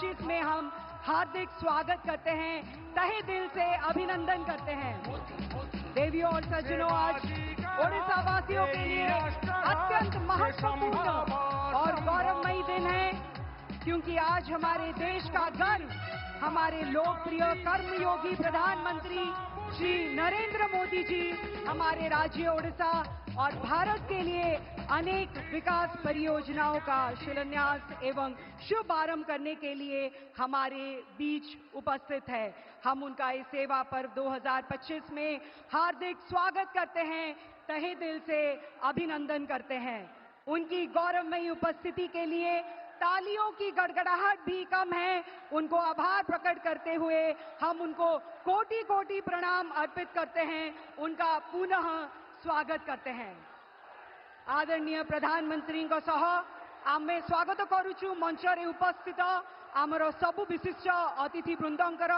2025 में हम हार्दिक स्वागत करते हैं, तहे दिल से अभिनंदन करते हैं। देवियों और सज्जनों, आज ओडिशा वासियों के लिए अत्यंत महत्वपूर्ण और गौरवमयी दिन है, क्योंकि आज हमारे देश का गर्व, हमारे लोकप्रिय कर्मयोगी प्रधानमंत्री श्री नरेंद्र मोदी जी हमारे राज्य ओडिशा और भारत के लिए अनेक विकास परियोजनाओं का शिलान्यास एवं शुभारंभ करने के लिए हमारे बीच उपस्थित है। हम उनका इस सेवा पर्व 2025 में हार्दिक स्वागत करते हैं, तहे दिल से अभिनंदन करते हैं। उनकी गौरवमयी उपस्थिति के लिए तालियों की गड़गड़ाहट भी कम है। उनको आभार प्रकट करते हुए हम उनको कोटि कोटि प्रणाम अर्पित करते हैं, उनका पुनः स्वागत करते हैं। आदरणीय प्रधानमंत्री सह आमे स्वागत करुचु मंच रे उपस्थित आमर सबु विशिष्ट अतिथि वृंदंकर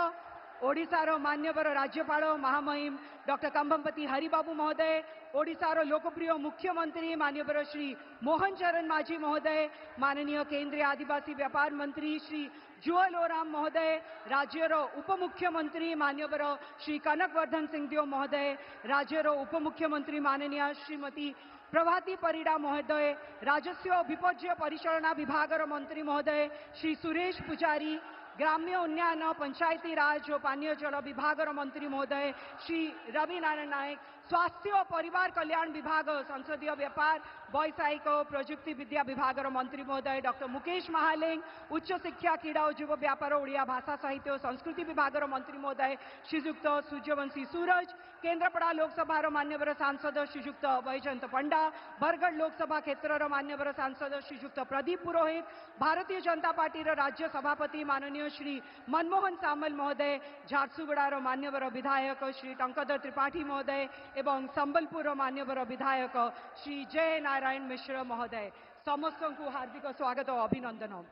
ओडिशार मान्यवर राज्यपाल महामहिम डॉक्टर कंभमपति हरिबाबू महोदय, ओडिशार लोकप्रिय मुख्यमंत्री मान्यवर श्री मोहन चरण माझी महोदय, माननीय केंद्रीय आदिवासी व्यापार मंत्री श्री जुअल ओराम महोदय, राज्यर उपमुख्यमंत्री मान्यवर श्री कनकवर्धन सिंहदेव महोदय, राज्यर उपमुख्यमंत्री माननीय श्रीमती प्रभाती परिडा महोदय, राजस्व विपर्यय परिचालना विभागर मंत्री महोदय श्री सुरेश पुजारी, ग्राम्य उन्नयन पंचायती राज और पानीय जल विभागर मंत्री महोदय श्री रवि नारायण नायक, स्वास्थ्य और परिवार कल्याण विभाग संसदीय व्यापार वैषयिक प्रजुक्ति विद्या विभागर मंत्री महोदय डॉक्टर मुकेश महालेंग, उच्च शिक्षा क्रीड़ा और युव व्यापार ओडिया भाषा साहित्य और संस्कृति विभागर मंत्री महोदय श्रीजुक्त सूर्यवंशी सूरज, केन्द्रापड़ा लोकसभा मान्यवर सांसद श्रीजुक्त वैजयंत पंडा, बरगढ़ लोकसभा क्षेत्र मान्यवर सांसद श्रीजुक्त प्रदीप पुरोहित, भारतीय जनता पार्टी राज्य सभापति माननीय श्री मनमोहन सामल महोदय, झारसुगुड़ार मान्यवर विधायक श्री टंकधर त्रिपाठी महोदय एवं संबलपुर मान्यवर विधायक श्री जय नारायण मिश्र महोदय, समस्त को हार्दिक स्वागत और अभिनंदन।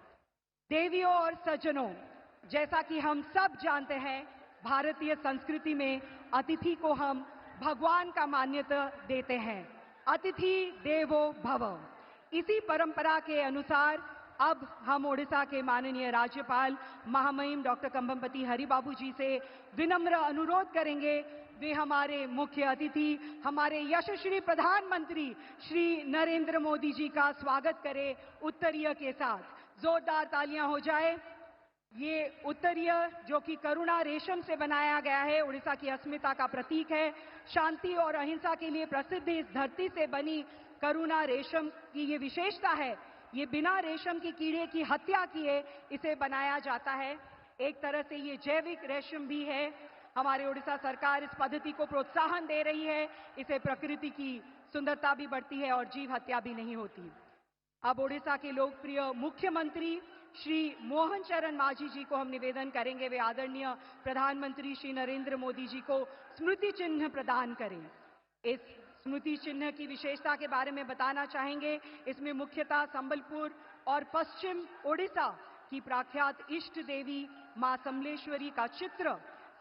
देवियों और सज्जनों, जैसा कि हम सब जानते हैं, भारतीय संस्कृति में अतिथि को हम भगवान का मान्यता देते हैं। अतिथि देवो भव। इसी परंपरा के अनुसार अब हम ओडिशा के माननीय राज्यपाल महामहिम डॉक्टर कंभमपति हरिबाबू जी से विनम्र अनुरोध करेंगे, वे हमारे मुख्य अतिथि, हमारे यशस्वी प्रधानमंत्री श्री नरेंद्र मोदी जी का स्वागत करें उत्तरीय के साथ। जोरदार तालियां हो जाए। ये उत्तरीय जो कि करुणा रेशम से बनाया गया है, उड़ीसा की अस्मिता का प्रतीक है। शांति और अहिंसा के लिए प्रसिद्ध इस धरती से बनी करुणा रेशम की ये विशेषता है, ये बिना रेशम की कीड़े की हत्या किए इसे बनाया जाता है। एक तरह से ये जैविक रेशम भी है। हमारे उड़ीसा सरकार इस पद्धति को प्रोत्साहन दे रही है, इससे प्रकृति की सुंदरता भी बढ़ती है और जीव हत्या भी नहीं होती। अब ओडिशा के लोकप्रिय मुख्यमंत्री श्री मोहन चरण माझी जी को हम निवेदन करेंगे, वे आदरणीय प्रधानमंत्री श्री नरेंद्र मोदी जी को स्मृति चिन्ह प्रदान करें। इस स्मृति चिन्ह की विशेषता के बारे में बताना चाहेंगे। इसमें मुख्यतः संबलपुर और पश्चिम ओडिशा की प्रख्यात इष्ट देवी मां समलेश्वरी का चित्र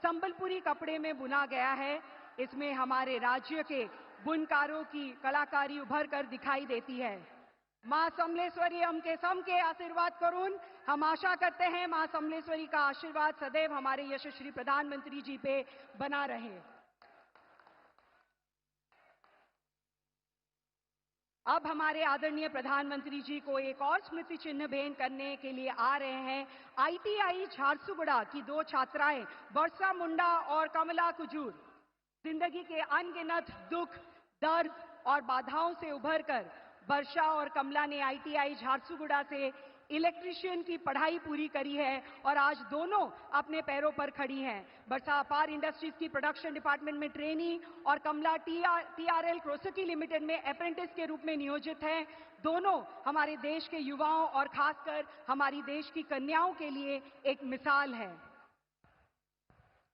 संबलपुरी कपड़े में बुना गया है। इसमें हमारे राज्य के बुनकारों की कलाकारी उभर कर दिखाई देती है। मां समलेश्वरी हमके सबके आशीर्वाद करुन। हम आशा करते हैं मां समलेश्वरी का आशीर्वाद सदैव हमारे यशस्वी प्रधानमंत्री जी पे बना रहे। अब हमारे आदरणीय प्रधानमंत्री जी को एक और स्मृति चिन्ह भेंट करने के लिए आ रहे हैं। ITI झारसुगुड़ा की दो छात्राएं वर्षा मुंडा और कमला कुजूर जिंदगी के अनगिनत दुख, दर्द और बाधाओं से उभरकर वर्षा और कमला ने ITI झारसुगुड़ा से इलेक्ट्रीशियन की पढ़ाई पूरी करी है और आज दोनों अपने पैरों पर खड़ी हैं। वर्षा अपार इंडस्ट्रीज की प्रोडक्शन डिपार्टमेंट में ट्रेनी और कमला TRL क्रोसिटी लिमिटेड में अप्रेंटिस के रूप में नियोजित हैं। दोनों हमारे देश के युवाओं और खासकर हमारी देश की कन्याओं के लिए एक मिसाल है।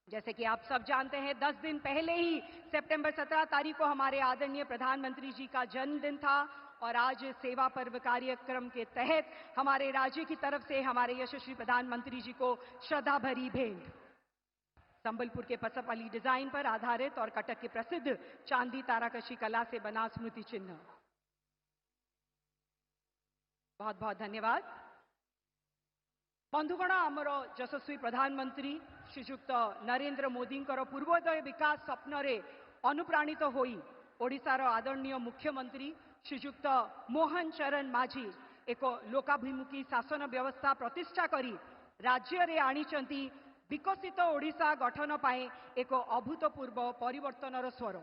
जैसे कि आप सब जानते हैं, 10 दिन पहले ही सितंबर 17 तारीख को हमारे आदरणीय प्रधानमंत्री जी का जन्मदिन था और आज सेवा पर्व कार्यक्रम के तहत हमारे राज्य की तरफ से हमारे यशस्वी प्रधानमंत्री जी को श्रद्धा भरी भेंट। संबलपुर के पसपली डिजाइन पर आधारित और कटक के प्रसिद्ध चांदी ताराकशी कला से बना स्मृति चिन्ह। बहुत बहुत धन्यवाद। बंधुगण आमर यशस्वी प्रधानमंत्री श्रीजुक्त नरेंद्र मोदी पूर्वोदय विकास स्वप्न रे अनुप्राणित होई ओडिशार आदरणीय मुख्यमंत्री श्रीजुक्त मोहन चरण माझी एक लोकाभिमुखी शासन व्यवस्था प्रतिष्ठा करी राज्य रे आनिचंती विकसित ओडिशा गठन पाए एक अभूतपूर्व परिवर्तन स्वर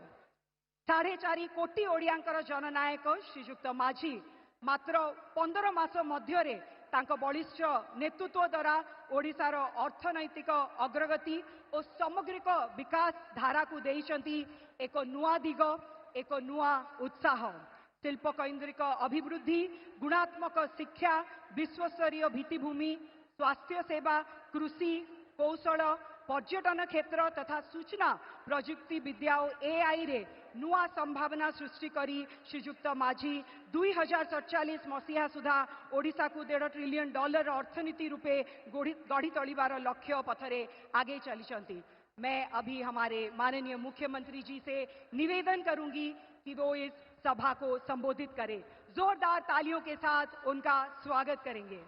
4.5 कोटी ओडियांकर जननायक श्रीजुक्त माझी मात्र 15 मास मध्य तांको बलिष्ठ नेतृत्व द्वारा ओडिशार अर्थनैतिक अग्रगति और सामग्रिक विकास धारा को देइचंती एक नुआ दिग एक नुआ उत्साह शिल्प केन्द्रिक अभिवृद्धि गुणात्मक शिक्षा विश्वस्तरीय भित्तिभूमि स्वास्थ्य सेवा कृषि कौशल पर्यटन क्षेत्र तथा सूचना प्रजुक्ति विद्या और एआई रे नुआ संभावना सृष्टि करी श्रीजुक्त माझी 2047 मसीहा सुधा ओडिशा को $1.5 ट्रिलियन अर्थनीति रूपे गढ़ी तोलिबार लक्ष्य पथरे आगे चली। मैं अभी हमारे माननीय मुख्यमंत्री जी से निवेदन करूंगी कि वो इस सभा को संबोधित करें। जोरदार तालियों के साथ उनका स्वागत करेंगे।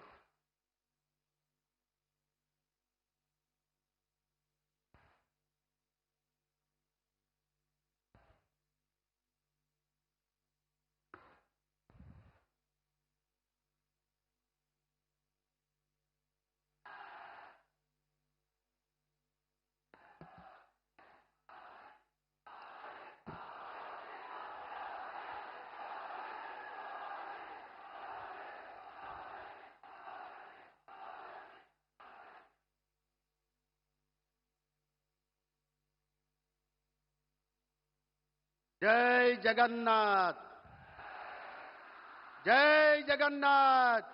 जय जगन्नाथ, जय जगन्नाथ,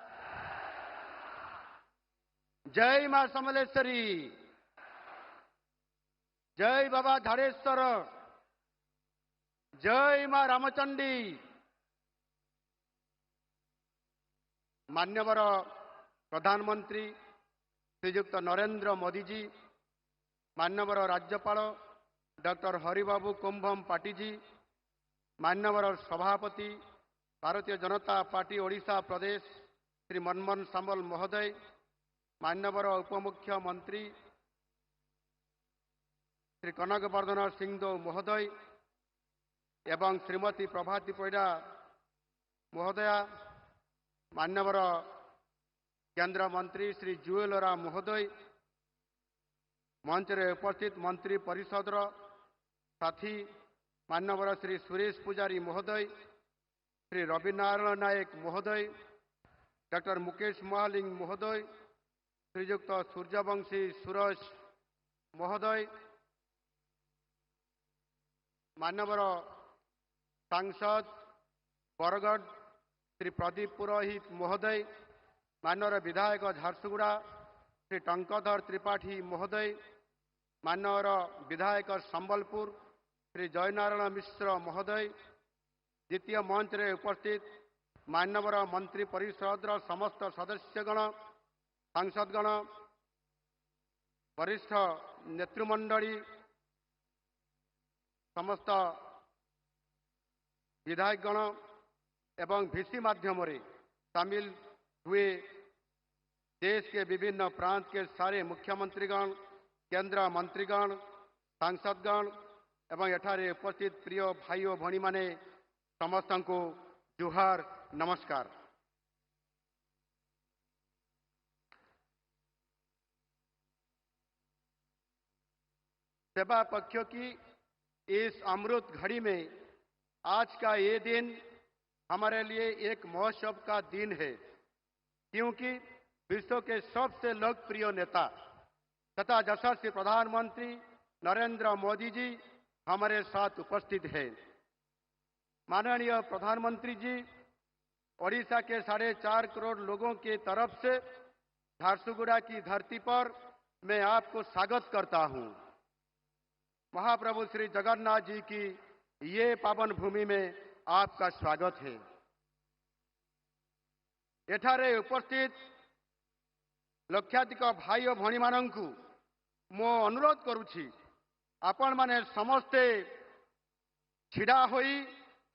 जय मां समलेश्वरी, जय बाबा धारेश्वर, जय मां रामचंडी। मान्यवर प्रधानमंत्री श्रीजुक्त नरेंद्र मोदी जी, मान्यवर राज्यपाल डॉक्टर हरिबाबू कुंभम पाटी जी, मान्यवर सभापति भारतीय जनता पार्टी ओडिशा प्रदेश श्री मनमोहन सामल महोदय, मान्यवर उपमुख्यमंत्री श्री कनकवर्धन सिंहदेव महोदय एवं श्रीमती प्रभाती परिडा महोदया, मान्यवर केंद्र मंत्री श्री जुएल राम महोदय, मंच रे उपस्थित मंत्री परिषद साथी मान्यवर श्री सुरेश पुजारी महोदय, श्री रविनारायण नायक महोदय, डॉक्टर मुकेश महालिंग महोदय, श्रीजुक्त सूर्यवंशी सुरेश महोदय, मान्यवर सांसद बरगढ़ श्री प्रदीप पुरोहित महोदय, मान्यवर विधायक झारसुगुड़ा श्री टंकधर त्रिपाठी महोदय, मान्यवर विधायक संबलपुर श्री जयनारायण मिश्र महोदय, द्वितीय मंच रे उपस्थित मान्यवर मंत्री परिषद समस्त सदस्यगण, सांसदगण, वरिष्ठ नेतृमंडली, समस्त विधायकगण एवं भिसी माध्यम रे शामिल हुए देश के विभिन्न प्रांत के सारे मुख्यमंत्रीगण, केंद्र मंत्रीगण, सांसदगण एवं एठारे उपस्थित प्रिय भाई और भणी माने समस्त को जुहार नमस्कार। सेवा पक्षों की इस अमृत घड़ी में आज का ये दिन हमारे लिए एक महोत्सव का दिन है, क्योंकि विश्व के सबसे लोकप्रिय नेता तथा यशस्वी प्रधानमंत्री नरेंद्र मोदी जी हमारे साथ उपस्थित है। माननीय प्रधानमंत्री जी, ओडिशा के 4.5 करोड़ लोगों की तरफ से झारसुगुड़ा की धरती पर मैं आपको स्वागत करता हूं। महाप्रभु श्री जगन्नाथ जी की ये पावन भूमि में आपका स्वागत है। एठारे उपस्थित लक्षाधिक भाई और भणी मानंकु मो अनुरोध करुछि, आपण माने समस्ते छिड़ा होई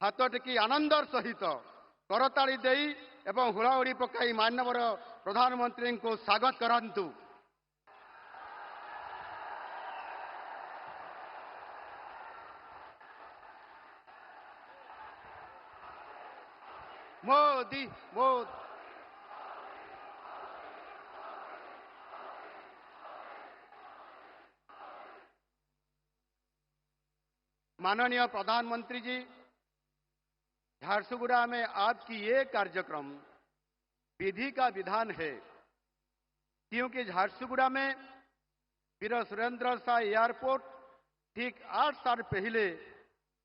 हाथ टेकी आनंदर सहित करताड़ी देई एवं हुड़ाहुड़ी पकाई मान्यवर प्रधानमंत्री को स्वागत करंतु। मोदी मोदी। माननीय प्रधानमंत्री जी, झारसुगुड़ा में आपकी ये कार्यक्रम विधि का विधान है, क्योंकि झारसुगुड़ा में वीर सुरेंद्र शाह एयरपोर्ट ठीक 8 साल पहले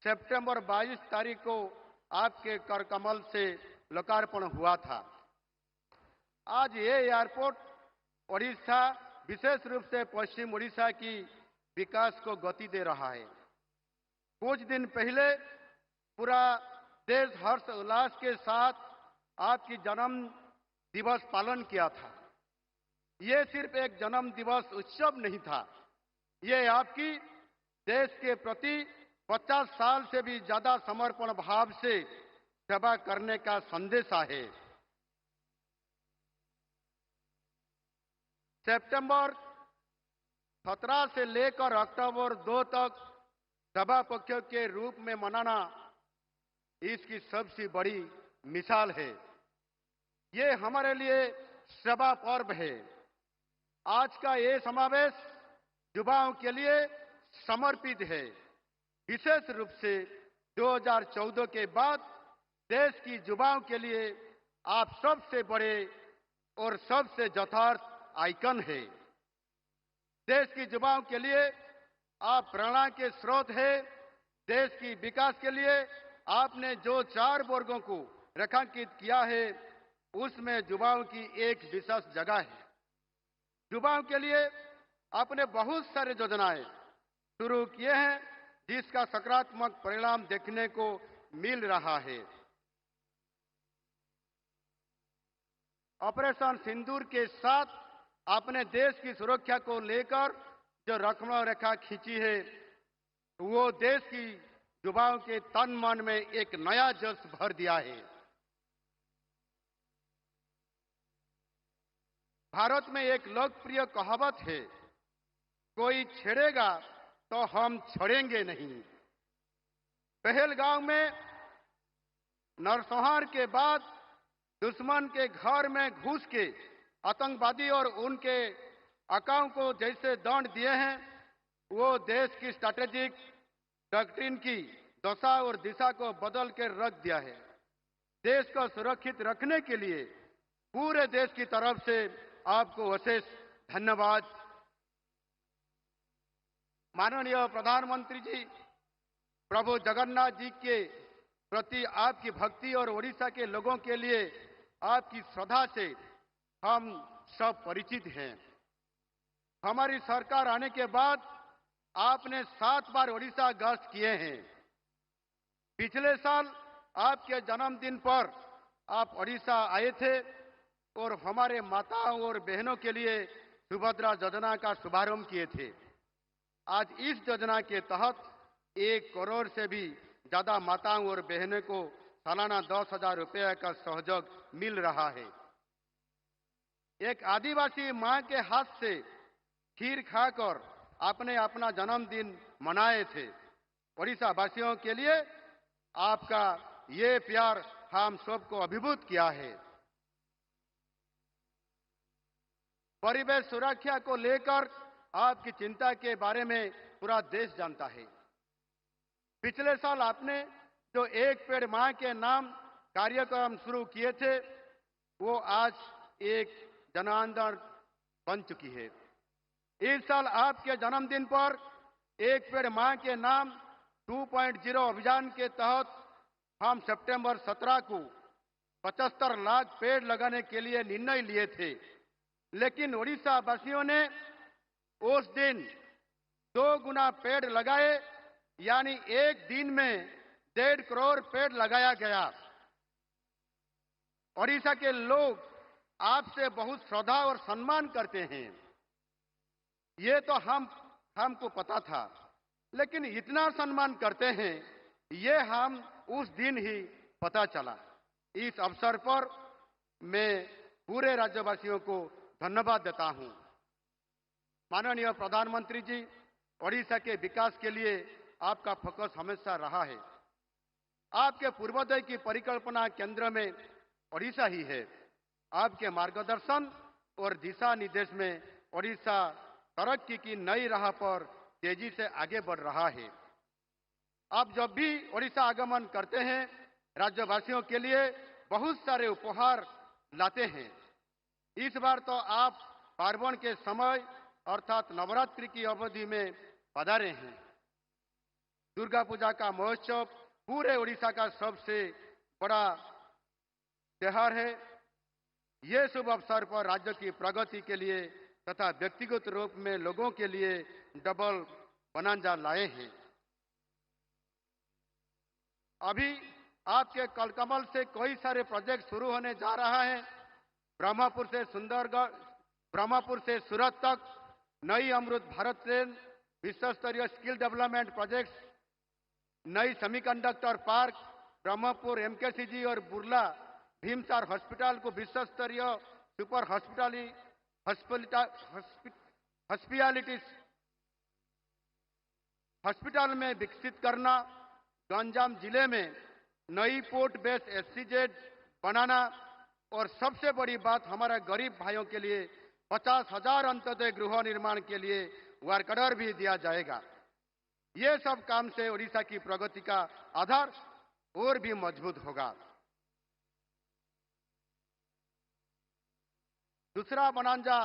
सितंबर 22 तारीख को आपके कर कमल से लोकार्पण हुआ था। आज ये एयरपोर्ट ओडिशा, विशेष रूप से पश्चिम ओडिशा की विकास को गति दे रहा है। कुछ दिन पहले पूरा देश हर्ष उल्लास के साथ आपकी जन्म दिवस पालन किया था। ये सिर्फ एक जन्म दिवस उत्सव नहीं था, ये आपकी देश के प्रति 50 साल से भी ज्यादा समर्पण भाव से सेवा करने का संदेश है। सितंबर 17 से लेकर अक्टूबर 2 तक सभा पक्ष के रूप में मनाना इसकी सबसे बड़ी मिसाल है। ये हमारे लिए सभा पर्व है। आज का ये समावेश युवाओं के लिए समर्पित है। विशेष रूप से 2014 के बाद देश की युवाओं के लिए आप सबसे बड़े और सबसे यथार्थ आइकन है। देश की युवाओं के लिए आप प्रेरणा के स्रोत है। देश की विकास के लिए आपने जो 4 वर्गों को रेखांकित किया है, उसमें युवाओं की एक विशेष जगह है। युवाओं के लिए आपने बहुत सारे योजनाएं शुरू किए हैं, जिसका सकारात्मक परिणाम देखने को मिल रहा है। ऑपरेशन सिंदूर के साथ आपने देश की सुरक्षा को लेकर जो लक्ष्मण रेखा खींची है, वो देश की युवाओं के तन मन में एक नया जोश भर दिया है। भारत में एक लोकप्रिय कहावत है, कोई छेड़ेगा तो हम छोड़ेंगे नहीं। पहलगांव में नरसंहार के बाद दुश्मन के घर में घुस के आतंकवादी और उनके अकाओं को जैसे दंड दिए हैं, वो देश की स्ट्रैटेजिक डॉक्ट्रिन की दशा और दिशा को बदल कर रख दिया है। देश को सुरक्षित रखने के लिए पूरे देश की तरफ से आपको विशेष धन्यवाद। माननीय प्रधानमंत्री जी, प्रभु जगन्नाथ जी के प्रति आपकी भक्ति और ओडिशा के लोगों के लिए आपकी श्रद्धा से हम सब परिचित हैं। हमारी सरकार आने के बाद आपने 7 बार ओडिशा गश्त किए हैं। पिछले साल आपके जन्मदिन पर आप ओडिशा आए थे और हमारे माताओं और बहनों के लिए सुभद्रा योजना का शुभारंभ किए थे। आज इस योजना के तहत 1 करोड़ से भी ज्यादा माताओं और बहनों को सालाना 10,000 रुपये का सहयोग मिल रहा है। एक आदिवासी मां के हाथ से खीर खाकर आपने अपना जन्मदिन मनाए थे। ओडिशा वासियों के लिए आपका ये प्यार हम सबको अभिभूत किया है। परिवेश सुरक्षा को लेकर आपकी चिंता के बारे में पूरा देश जानता है। पिछले साल आपने जो एक पेड़ मां के नाम कार्यक्रम शुरू किए थे, वो आज एक जन आंदोलन बन चुकी है। इस साल आपके जन्मदिन पर एक पेड़ मां के नाम 2.0 अभियान के तहत हम सितंबर 17 को 75 लाख पेड़ लगाने के लिए निर्णय लिए थे, लेकिन ओडिशा वासियों ने उस दिन 2 गुना पेड़ लगाए, यानी एक दिन में 1.5 करोड़ पेड़ लगाया गया। ओडिशा के लोग आपसे बहुत श्रद्धा और सम्मान करते हैं, ये तो हमको पता था, लेकिन इतना सम्मान करते हैं ये हम उस दिन ही पता चला। इस अवसर पर मैं पूरे राज्यवासियों को धन्यवाद देता हूं। माननीय प्रधानमंत्री जी, ओडिशा के विकास के लिए आपका फोकस हमेशा रहा है। आपके पूर्वोदय की परिकल्पना केंद्र में ओडिशा ही है। आपके मार्गदर्शन और दिशा निर्देश में ओडिशा तरक्की की नई राह पर तेजी से आगे बढ़ रहा है। आप जब भी ओडिशा आगमन करते हैं, राज्यवासियों के लिए बहुत सारे उपहार लाते हैं। इस बार तो आप पार्वण के समय अर्थात नवरात्रि की अवधि में पधारे हैं। दुर्गा पूजा का महोत्सव पूरे ओडिशा का सबसे बड़ा त्योहार है। ये शुभ अवसर पर राज्य की प्रगति के लिए तथा व्यक्तिगत रूप में लोगों के लिए डबल बनांजा लाए हैं। अभी आपके कलकमल से कई सारे प्रोजेक्ट शुरू होने जा रहा है। ब्रह्मपुर से सुंदरगढ़, ब्रह्मपुर से सूरत तक नई अमृत भारत ट्रेन, विश्व स्तरीय स्किल डेवलपमेंट प्रोजेक्ट्स, नई सेमीकंडक्टर पार्क, ब्रह्मपुर एमकेसीजी और बुर्ला भीमसार हॉस्पिटल को विश्व स्तरीय सुपर हॉस्पिटल में विकसित करना, गंजाम जिले में नई पोर्ट बेस एससीजेड बनाना और सबसे बड़ी बात हमारे गरीब भाइयों के लिए 50,000 अंत्योदय गृह निर्माण के लिए वर्क ऑर्डर भी दिया जाएगा। ये सब काम से ओडिशा की प्रगति का आधार और भी मजबूत होगा। दूसरा bonanza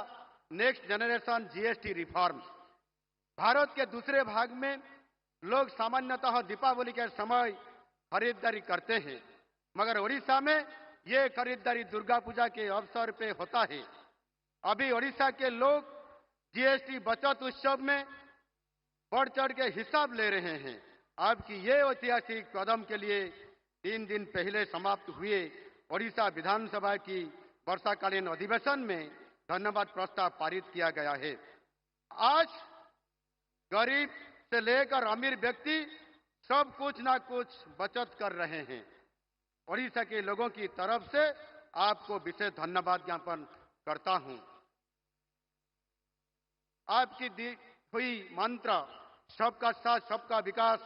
next generation GST reforms. Bharat के दूसरे भाग में लोग सामान्यतः दीपावली के समय खरीदारी करते हैं, मगर ओडिशा में ये खरीदारी दुर्गा पूजा के अवसर पे होता है। अभी ओडिशा के लोग जीएसटी बचत उत्सव में बढ़ चढ़ के हिसाब ले रहे हैं। आपकी ये ऐतिहासिक कदम के लिए 3 दिन पहले समाप्त हुए ओडिशा विधानसभा की वर्षाकालीन अधिवेशन में धन्यवाद प्रस्ताव पारित किया गया है। आज गरीब से लेकर अमीर व्यक्ति सब कुछ ना कुछ बचत कर रहे हैं। ओडिशा के लोगों की तरफ से आपको विशेष धन्यवाद ज्ञापन करता हूं। आपकी दी हुई मंत्र सबका साथ, सबका विकास,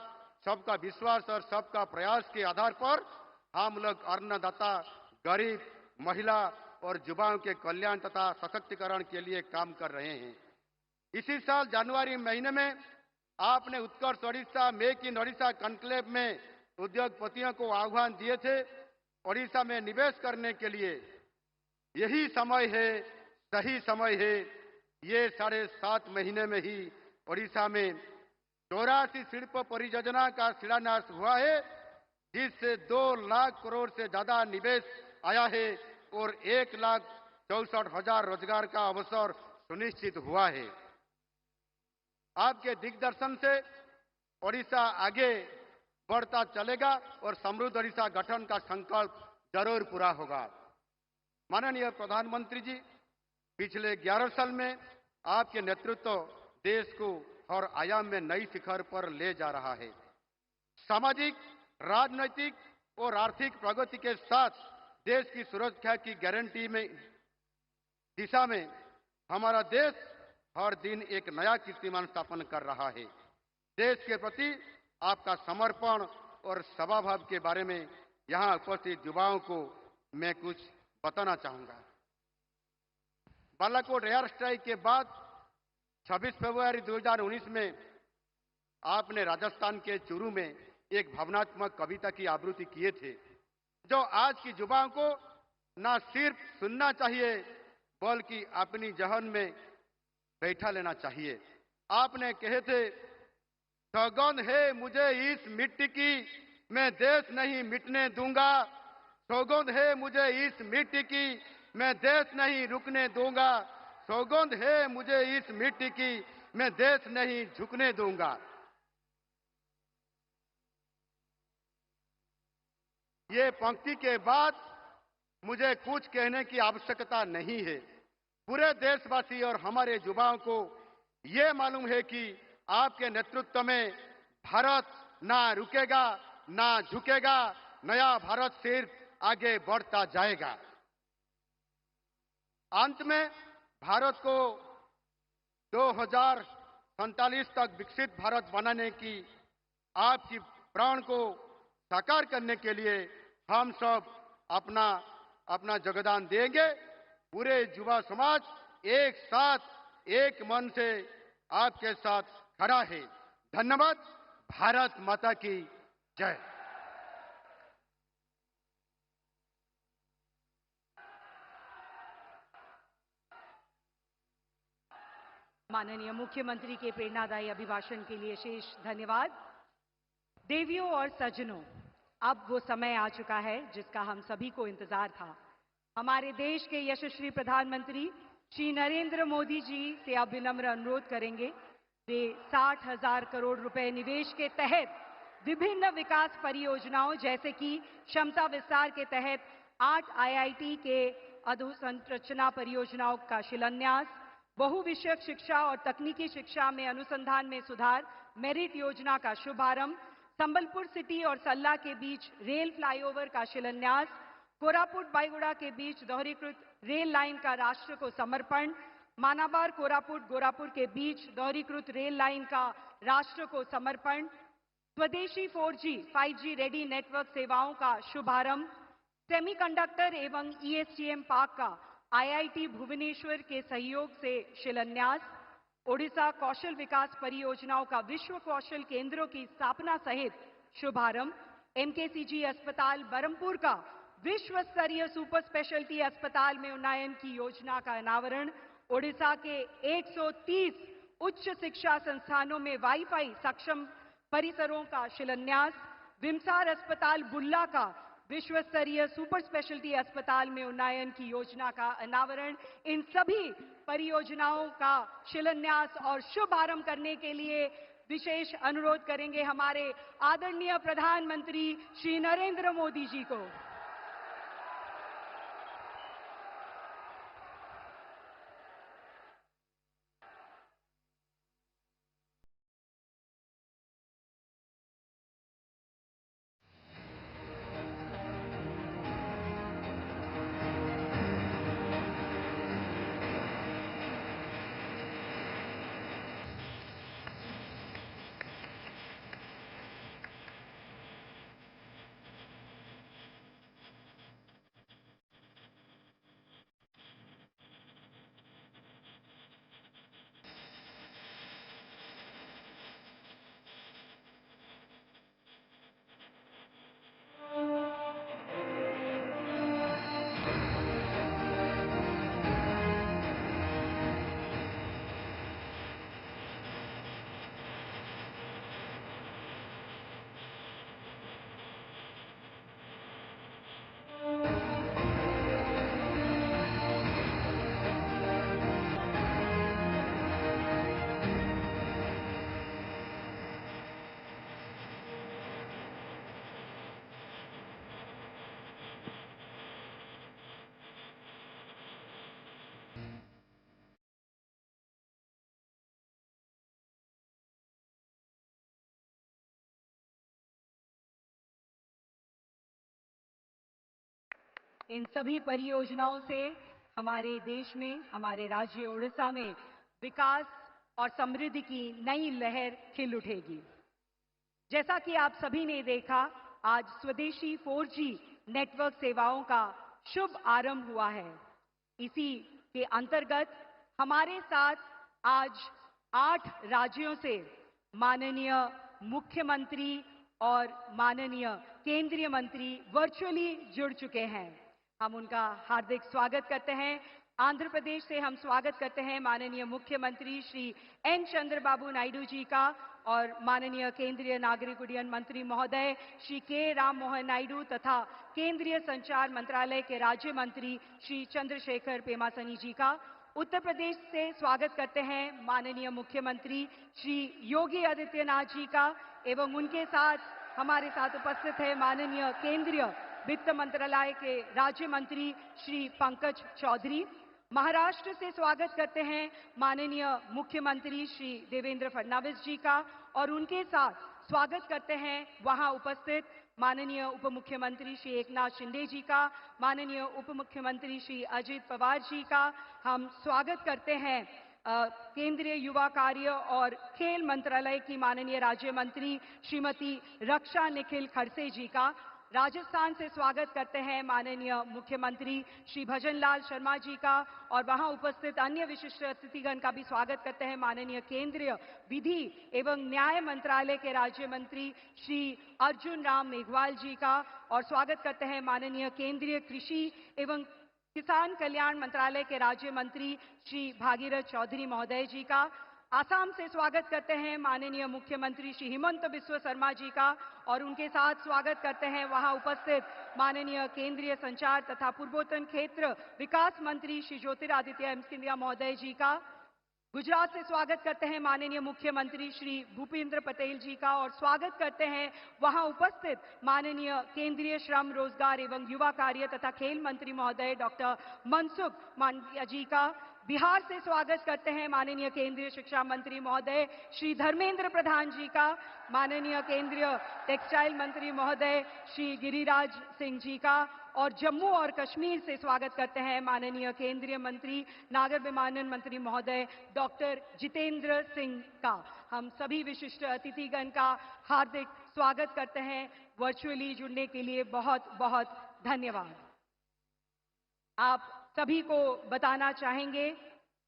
सबका विश्वास और सबका प्रयास के आधार पर हम लोग अन्नदाता, गरीब, महिला और युवाओं के कल्याण तथा सशक्तिकरण के लिए काम कर रहे हैं। इसी साल जनवरी महीने में आपने Utkarsh Odisha make in Odisha conclave में उद्योगपतियों को आह्वान दिए थे। ओडिशा में निवेश करने के लिए यही समय है, सही समय है। ये 7.5 महीने में ही ओडिशा में 84 शिल्प परियोजना का शिलान्यास हुआ है, जिससे 2 लाख करोड़ से ज्यादा निवेश आया है और 1,64,000 रोजगार का अवसर सुनिश्चित हुआ है। आपके दिग्दर्शन से ओडिशा आगे बढ़ता चलेगा और समृद्ध ओडिशा गठन का संकल्प जरूर पूरा होगा। माननीय प्रधानमंत्री जी, पिछले 11 साल में आपके नेतृत्व देश को हर आयाम में नई शिखर पर ले जा रहा है। सामाजिक, राजनैतिक और आर्थिक प्रगति के साथ देश की सुरक्षा की गारंटी में दिशा में हमारा देश हर दिन एक नया कीर्तिमान स्थापन कर रहा है। देश के प्रति आपका समर्पण और स्वभाव के बारे में यहां उपस्थित युवाओं को मैं कुछ बताना चाहूंगा। बालाकोट एयर स्ट्राइक के बाद 26 फरवरी 2019 में आपने राजस्थान के चूरू में एक भावनात्मक कविता की आवृत्ति किए थे, जो आज की युवाओं को न सिर्फ सुनना चाहिए बल्कि अपनी जहन में बैठा लेना चाहिए। आपने कहे थे, सौगंध है मुझे इस मिट्टी की, मैं देश नहीं मिटने दूंगा। सौगंध है मुझे इस मिट्टी की, मैं देश नहीं रुकने दूंगा। सौगंध है मुझे इस मिट्टी की, मैं देश नहीं झुकने दूंगा। ये पंक्ति के बाद मुझे कुछ कहने की आवश्यकता नहीं है। पूरे देशवासी और हमारे युवाओं को ये मालूम है कि आपके नेतृत्व में भारत ना रुकेगा, ना झुकेगा। नया भारत सिर्फ आगे बढ़ता जाएगा। अंत में भारत को 2047 तक विकसित भारत बनाने की आपकी प्राण को साकार करने के लिए हम सब अपना अपना योगदान देंगे। पूरे युवा समाज एक साथ एक मन से आपके साथ खड़ा है। धन्यवाद। भारत माता की जय। माननीय मुख्यमंत्री के प्रेरणादायी अभिभाषण के लिए शेष धन्यवाद। देवियों और सज्जनों, अब वो समय आ चुका है जिसका हम सभी को इंतजार था। हमारे देश के यशस्वी प्रधानमंत्री श्री नरेंद्र मोदी जी से अब विनम्र अनुरोध करेंगे, वे 60,000 करोड़ रुपए निवेश के तहत विभिन्न विकास परियोजनाओं जैसे कि क्षमता विस्तार के तहत 8 IIT के अधोसंरचना परियोजनाओं का शिलान्यास, बहुविषयक शिक्षा और तकनीकी शिक्षा में अनुसंधान में सुधार मेरिट योजना का शुभारंभ, संबलपुर सिटी और सल्ला के बीच रेल फ्लाईओवर का शिलान्यास, कोरापुट बाईगुड़ा के बीच दोहरीकृत रेल लाइन का राष्ट्र को समर्पण, मानाबार कोरापुट गोरापुर के बीच दोहरीकृत रेल लाइन का राष्ट्र को समर्पण, स्वदेशी 4G 5G रेडी नेटवर्क सेवाओं का शुभारंभ, सेमीकंडक्टर एवं ESTM पार्क का IIT भुवनेश्वर के सहयोग से शिलान्यास, ओडिशा कौशल विकास परियोजनाओं का विश्व कौशल केंद्रों की स्थापना सहित शुभारंभ, MKCG अस्पताल बरमपुर का विश्व स्तरीय सुपर स्पेशलिटी अस्पताल में उन्नयन की योजना का अनावरण, ओडिशा के 130 उच्च शिक्षा संस्थानों में वाईफाई सक्षम परिसरों का शिलान्यास, विमसार अस्पताल बुल्ला का विश्व स्तरीय सुपर स्पेशलिटी अस्पताल में उन्नयन की योजना का अनावरण, इन सभी परियोजनाओं का शिलान्यास और शुभारंभ करने के लिए विशेष अनुरोध करेंगे हमारे आदरणीय प्रधानमंत्री श्री नरेंद्र मोदी जी को। इन सभी परियोजनाओं से हमारे देश में, हमारे राज्य ओडिशा में विकास और समृद्धि की नई लहर खिल उठेगी। जैसा कि आप सभी ने देखा, आज स्वदेशी 4G नेटवर्क सेवाओं का शुभ आरंभ हुआ है। इसी के अंतर्गत हमारे साथ आज 8 राज्यों से माननीय मुख्यमंत्री और माननीय केंद्रीय मंत्री वर्चुअली जुड़ चुके हैं। हम उनका हार्दिक स्वागत करते हैं। आंध्र प्रदेश से हम स्वागत करते हैं माननीय मुख्यमंत्री श्री N. चंद्रबाबू नायडू जी का और माननीय केंद्रीय नागरिक उड्डयन मंत्री महोदय श्री K. राम मोहन नायडू तथा केंद्रीय संचार मंत्रालय के राज्य मंत्री श्री चंद्रशेखर पेमासनी जी का। उत्तर प्रदेश से स्वागत करते हैं माननीय मुख्यमंत्री श्री योगी आदित्यनाथ जी का एवं उनके साथ हमारे साथ उपस्थित है माननीय केंद्रीय वित्त मंत्रालय के राज्य मंत्री श्री पंकज चौधरी। महाराष्ट्र से स्वागत करते हैं माननीय मुख्यमंत्री श्री देवेंद्र फडणवीस जी का और उनके साथ स्वागत करते हैं वहां उपस्थित माननीय उप मुख्यमंत्री श्री एकनाथ शिंदे जी का, माननीय उप मुख्यमंत्री श्री अजित पवार जी का। हम स्वागत करते हैं केंद्रीय युवा कार्य और खेल मंत्रालय की माननीय राज्य मंत्री श्रीमती रक्षा निखिल खड़से जी का। राजस्थान से स्वागत करते हैं माननीय मुख्यमंत्री श्री भजन लाल शर्मा जी का, और वहां उपस्थित अन्य विशिष्ट अतिथिगण का भी स्वागत करते हैं माननीय केंद्रीय विधि एवं न्याय मंत्रालय के राज्य मंत्री श्री अर्जुन राम मेघवाल जी का, और स्वागत करते हैं माननीय केंद्रीय कृषि एवं किसान कल्याण मंत्रालय के राज्य मंत्री श्री भागीरथ चौधरी महोदय जी का। आसाम से स्वागत करते हैं माननीय मुख्यमंत्री श्री हिमंत बिस्वा शर्मा जी का, और उनके साथ स्वागत करते हैं वहां उपस्थित माननीय केंद्रीय संचार तथा पूर्वोत्तर क्षेत्र विकास मंत्री श्री ज्योतिरादित्य सिंधिया महोदय जी का। गुजरात से स्वागत करते हैं माननीय मुख्यमंत्री श्री भूपेंद्र पटेल जी का, और स्वागत करते हैं वहां उपस्थित माननीय केंद्रीय श्रम रोजगार एवं युवा कार्य तथा खेल मंत्री महोदय डॉक्टर मनसुख मांडविया जी का। बिहार से स्वागत करते हैं माननीय केंद्रीय शिक्षा मंत्री महोदय श्री धर्मेंद्र प्रधान जी का, माननीय केंद्रीय टेक्सटाइल मंत्री महोदय श्री गिरिराज सिंह जी का, और जम्मू और कश्मीर से स्वागत करते हैं माननीय केंद्रीय मंत्री नागर विमानन मंत्री महोदय डॉक्टर जितेंद्र सिंह का। हम सभी विशिष्ट अतिथिगण का हार्दिक स्वागत करते हैं। वर्चुअली जुड़ने के लिए बहुत बहुत धन्यवाद। आप सभी को बताना चाहेंगे,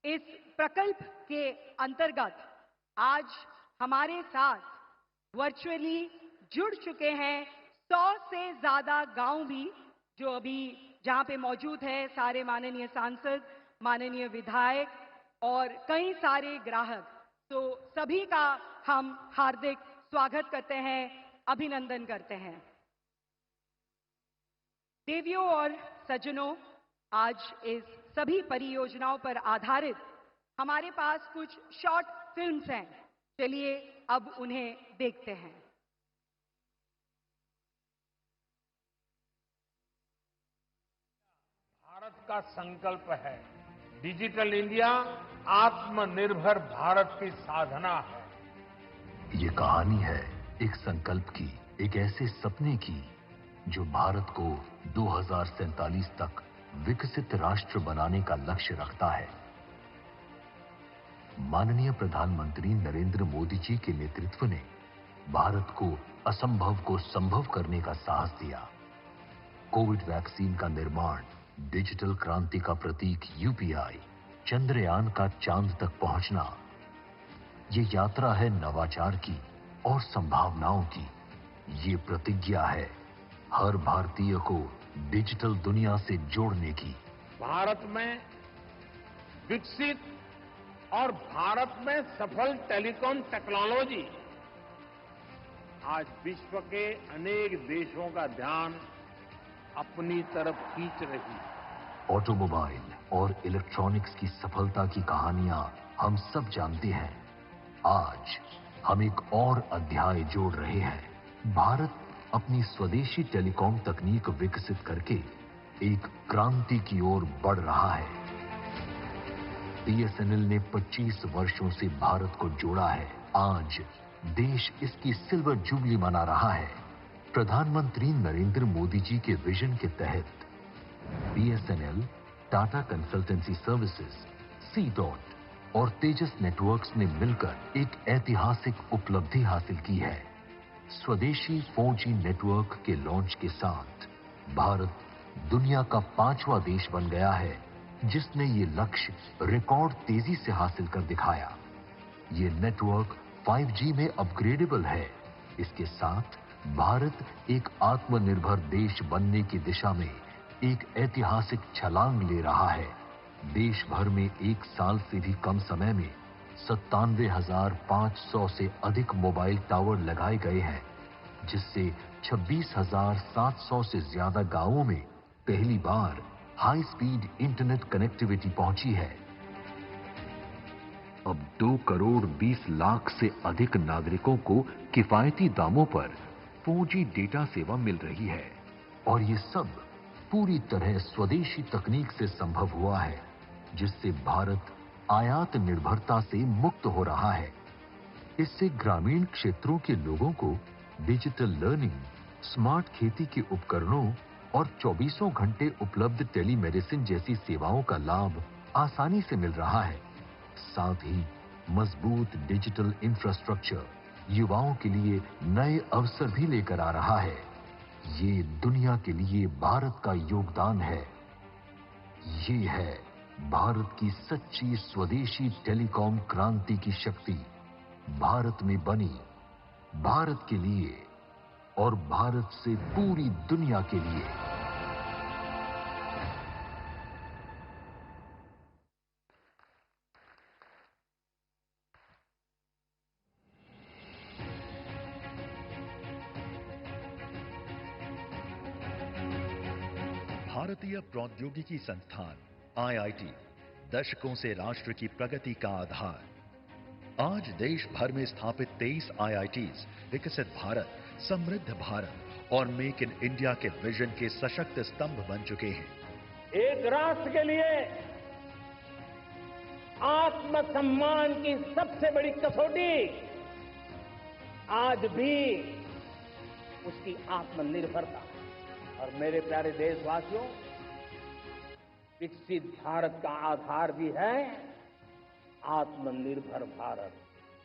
इस प्रकल्प के अंतर्गत आज हमारे साथ वर्चुअली जुड़ चुके हैं 100 से ज्यादा गांव भी, जो अभी जहां पे मौजूद है सारे माननीय सांसद, माननीय विधायक और कई सारे ग्राहक। तो सभी का हम हार्दिक स्वागत करते हैं, अभिनंदन करते हैं। देवियों और सज्जनों, आज इस सभी परियोजनाओं पर आधारित हमारे पास कुछ शॉर्ट फिल्म्स हैं। चलिए अब उन्हें देखते हैं। भारत का संकल्प है, डिजिटल इंडिया आत्मनिर्भर भारत की साधना है। ये कहानी है एक संकल्प की, एक ऐसे सपने की जो भारत को 2047 तक विकसित राष्ट्र बनाने का लक्ष्य रखता है। माननीय प्रधानमंत्री नरेंद्र मोदी जी के नेतृत्व ने भारत को असंभव को संभव करने का साहस दिया। कोविड वैक्सीन का निर्माण, डिजिटल क्रांति का प्रतीक यूपीआई, चंद्रयान का चांद तक पहुंचना, ये यात्रा है नवाचार की और संभावनाओं की। ये प्रतिज्ञा है हर भारतीय को डिजिटल दुनिया से जोड़ने की। भारत में विकसित और भारत में सफल टेलीकॉम टेक्नोलॉजी आज विश्व के अनेक देशों का ध्यान अपनी तरफ खींच रही है। ऑटोमोबाइल और इलेक्ट्रॉनिक्स की सफलता की कहानियां हम सब जानते हैं। आज हम एक और अध्याय जोड़ रहे हैं। भारत अपनी स्वदेशी टेलीकॉम तकनीक विकसित करके एक क्रांति की ओर बढ़ रहा है। बीएसएनएल ने 25 वर्षों से भारत को जोड़ा है। आज देश इसकी सिल्वर जुबली मना रहा है। प्रधानमंत्री नरेंद्र मोदी जी के विजन के तहत BSNL, Tata consultancy services, C-DOT और तेजस नेटवर्क्स ने मिलकर एक ऐतिहासिक उपलब्धि हासिल की है। स्वदेशी 4G नेटवर्क के लॉन्च के साथ भारत दुनिया का 5वां देश बन गया है जिसने ये लक्ष्य रिकॉर्ड तेजी से हासिल कर दिखाया। ये नेटवर्क 5G में अपग्रेडेबल है। इसके साथ भारत एक आत्मनिर्भर देश बनने की दिशा में एक ऐतिहासिक छलांग ले रहा है। देश भर में एक साल से भी कम समय में 97,500 से अधिक मोबाइल टावर लगाए गए हैं, जिससे 26,700 से ज्यादा गांवों में पहली बार हाई स्पीड इंटरनेट कनेक्टिविटी पहुंची है। अब 2 करोड़ 20 लाख से अधिक नागरिकों को किफायती दामों पर 4G डेटा सेवा मिल रही है, और ये सब पूरी तरह स्वदेशी तकनीक से संभव हुआ है, जिससे भारत आयात निर्भरता से मुक्त हो रहा है। इससे ग्रामीण क्षेत्रों के लोगों को डिजिटल लर्निंग, स्मार्ट खेती के उपकरणों और 24 घंटे उपलब्ध टेलीमेडिसिन जैसी सेवाओं का लाभ आसानी से मिल रहा है। साथ ही मजबूत डिजिटल इंफ्रास्ट्रक्चर युवाओं के लिए नए अवसर भी लेकर आ रहा है। ये दुनिया के लिए भारत का योगदान है। ये है भारत की सच्ची स्वदेशी टेलीकॉम क्रांति की शक्ति। भारत में बनी, भारत के लिए और भारत से पूरी दुनिया के लिए। भारतीय प्रौद्योगिकी संस्थान आईआईटी दशकों से राष्ट्र की प्रगति का आधार। आज देश भर में स्थापित 23 आईआईटीज विकसित भारत, समृद्ध भारत और मेक इन इंडिया के विजन के सशक्त स्तंभ बन चुके हैं। एक राष्ट्र के लिए आत्मसम्मान की सबसे बड़ी कसौटी आज भी उसकी आत्मनिर्भरता। और मेरे प्यारे देशवासियों, विकसित भारत का आधार भी है आत्मनिर्भर भारत।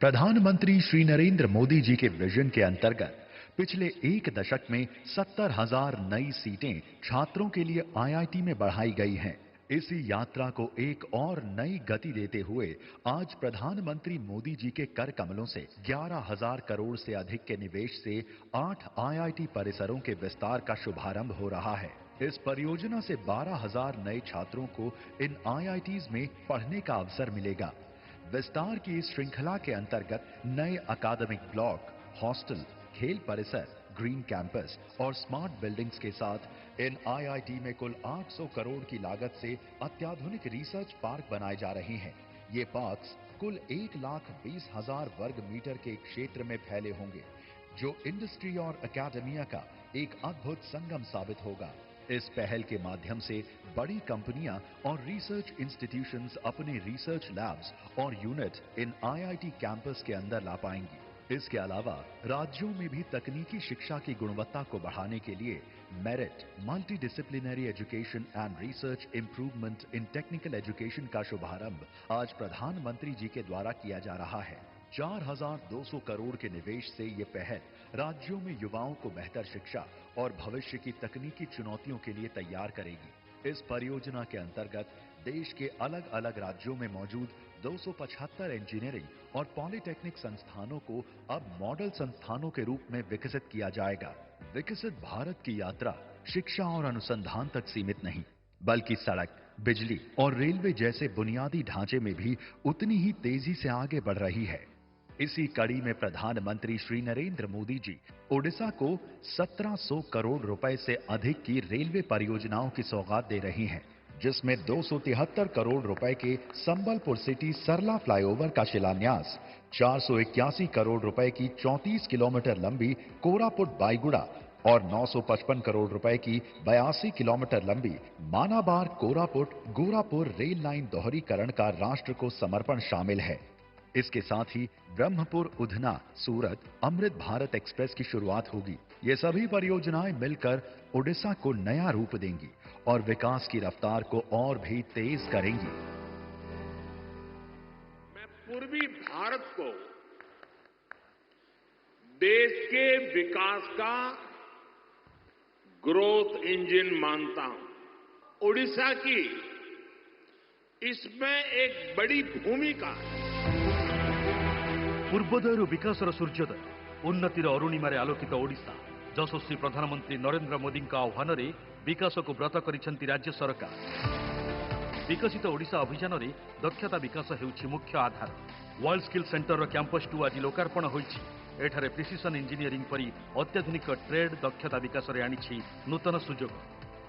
प्रधानमंत्री श्री नरेंद्र मोदी जी के विजन के अंतर्गत पिछले एक दशक में 70,000 नई सीटें छात्रों के लिए आईआईटी में बढ़ाई गई हैं। इसी यात्रा को एक और नई गति देते हुए आज प्रधानमंत्री मोदी जी के कर कमलों से 11,000 करोड़ से अधिक के निवेश से 8 आईआईटी परिसरों के विस्तार का शुभारंभ हो रहा है। इस परियोजना से 12,000 नए छात्रों को इन आईआईटीज में पढ़ने का अवसर मिलेगा। विस्तार की इस श्रृंखला के अंतर्गत नए अकादमिक ब्लॉक, हॉस्टल, खेल परिसर, ग्रीन कैंपस और स्मार्ट बिल्डिंग्स के साथ इन आईआईटी में कुल 800 करोड़ की लागत से अत्याधुनिक रिसर्च पार्क बनाए जा रहे हैं। ये पार्क्स कुल 1,20,000 वर्ग मीटर के क्षेत्र में फैले होंगे, जो इंडस्ट्री और एकेडमिया का एक अद्भुत संगम साबित होगा। इस पहल के माध्यम से बड़ी कंपनियां और रिसर्च इंस्टीट्यूशंस अपने रिसर्च लैब्स और यूनिट इन आईआईटी कैंपस के अंदर ला पाएंगी। इसके अलावा राज्यों में भी तकनीकी शिक्षा की गुणवत्ता को बढ़ाने के लिए merit multi disciplinary education and research improvement in technical education का शुभारंभ आज प्रधानमंत्री जी के द्वारा किया जा रहा है। 4,200 करोड़ के निवेश से ये पहल राज्यों में युवाओं को बेहतर शिक्षा और भविष्य की तकनीकी चुनौतियों के लिए तैयार करेगी। इस परियोजना के अंतर्गत देश के अलग अलग राज्यों में मौजूद 275 इंजीनियरिंग और पॉलिटेक्निक संस्थानों को अब मॉडल संस्थानों के रूप में विकसित किया जाएगा। विकसित भारत की यात्रा शिक्षा और अनुसंधान तक सीमित नहीं, बल्कि सड़क, बिजली और रेलवे जैसे बुनियादी ढांचे में भी उतनी ही तेजी से आगे बढ़ रही है। इसी कड़ी में प्रधानमंत्री श्री नरेंद्र मोदी जी ओडिशा को 1,700 करोड़ रुपए से अधिक की रेलवे परियोजनाओं की सौगात दे रही हैं, जिसमें 273 करोड़ रुपए के संबलपुर सिटी सरला फ्लाईओवर का शिलान्यास, 481 करोड़ रुपए की 34 किलोमीटर लंबी कोरापुट बाईगुड़ा और 955 करोड़ रुपए की 82 किलोमीटर लंबी मानाबार कोरापुट गोरापुर रेल लाइन दोहरीकरण का राष्ट्र को समर्पण शामिल है। इसके साथ ही ब्रह्मपुर उधना सूरत अमृत भारत एक्सप्रेस की शुरुआत होगी। ये सभी परियोजनाएं मिलकर ओडिशा को नया रूप देंगी और विकास की रफ्तार को और भी तेज करेंगी। मैं पूर्वी भारत को देश के विकास का ग्रोथ इंजन मानता हूं। ओडिशा की इसमें एक बड़ी भूमिका है। पूर्वोदय विकासर सूर्योदय, उन्नतिर अरुणिमारे आलोकित ओडिशा। यशस्वी प्रधानमंत्री नरेंद्र मोदी आह्वान में विकास को व्रत करिसेंति राज्य सरकार। विकसित ओडिशा अभियान में दक्षता विकास हेउछि मुख्य आधार। वर्ल्ड स्किल सेंटर कैंपस 2 आज लोकार्पण होइछि। एठारे प्रिसिशन इंजीनियरिंग परी अत्याधुनिक ट्रेड दक्षता विकास रे आनिछि नूतन सुजोग।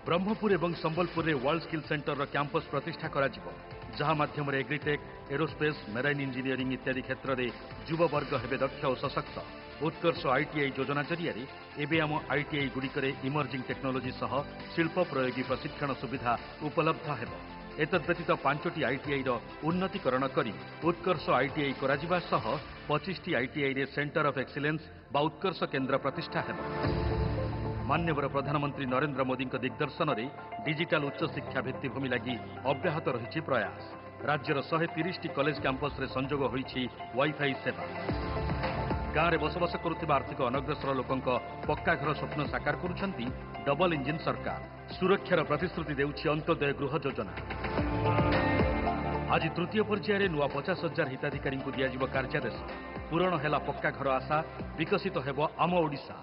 ब्रह्मपुर और संबलपुर में वर्ल्ड स्किल सेंटर कैंपस प्रतिष्ठा करा जिवो, जहाँ माध्यम एग्रीटेक, एरोस्पेस, मेराइन इंजीनियरिंग इत्यादि क्षेत्र में युववर्ग हेबे दक्ष और सशक्त। उत्कर्ष आईटीआई योजना जरिया एवं आम आईटीआई गुड़िक इमर्जिंग टेक्नोलोजी सह शिल्प प्रयोगी प्रशिक्षण सुविधा उपलब्ध हेब। एतद्व्यतीत 5टी आईटीआई उन्नतीकरण करी उत्कर्ष आईटीआई कराजिबा सह 25टी आईटीआई रे सेंटर ऑफ एक्सीलेंस बा उत्कर्ष केन्द्र प्रतिष्ठा हेबो। माननीय प्रधानमंत्री नरेंद्र मोदी दिग्दर्शन में डिजिटल उच्च शिक्षा भित्तिभूमि लगी अब्याहत रही प्रयास। राज्यर 130टी कॉलेज कैंपस रे संजोग होईछि वाईफाई सेवा। गाँव में बसवास करुवा आर्थिक अनग्रसर लोकों पक्का घर स्वप्न साकार करुछंती डबल इंजिन सरकार। सुरक्षार प्रतिश्रुति देउछि अंत्योदय गृह योजना। आज तृतीय पर्यायर नुआ 50,000 हिताधिकारी को दियाजिबो कार्यादेश। पूरण हैला पक्का घर आशा, विकसित हेबो आम ओडिशा।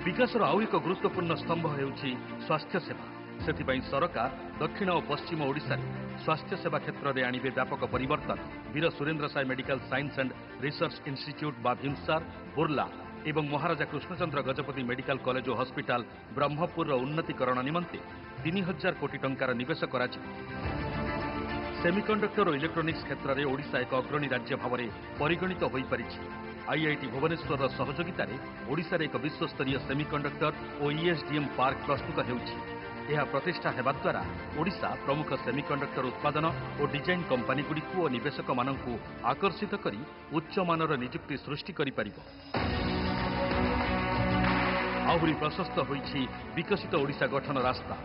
विकासर आउ एक गुरुत्वपूर्ण स्तंभ हेउछि स्वास्थ्य सेवा। सेथिपाई सरकार दक्षिण और पश्चिम ओडिशा रे स्वास्थ्य सेवा क्षेत्र में आणिबे व्यापक परिवर्तन। Veer Surendra Sai medical science and research institute बा भीमसार, बुर्ला एवं महाराजा कृष्णचंद्र गजपति मेडिकल कॉलेज और हॉस्पिटल ब्रह्मपुर उन्नतीकरण निमंते 3000 कोटी टंकार निवेश कराजिबो। सेमिकंडक्टर और इलेक्ट्रोनिक्स क्षेत्र में ओडिशा एक अग्रणी राज्य भाव में परिगणित हो पारिछि। आईआईटी भुवनेश्वर सहयोगितार ओडिशा रे एक विश्वस्तरीय सेमिकंडक्टर और ईएसडीएम पार्क प्रस्तुत हेउछि। यह प्रतिष्ठा हेबा द्वारा ओडिशा प्रमुख सेमिकंडक्टर उत्पादन और डिजाइन कंपनी गुड़िक और निवेशक मानकु आकर्षित करी उच्च मानर नियुक्ति सृष्टि करि परिबो। आहुरी प्रशस्त होईछि विकसित ओडिशा गठन रास्ता।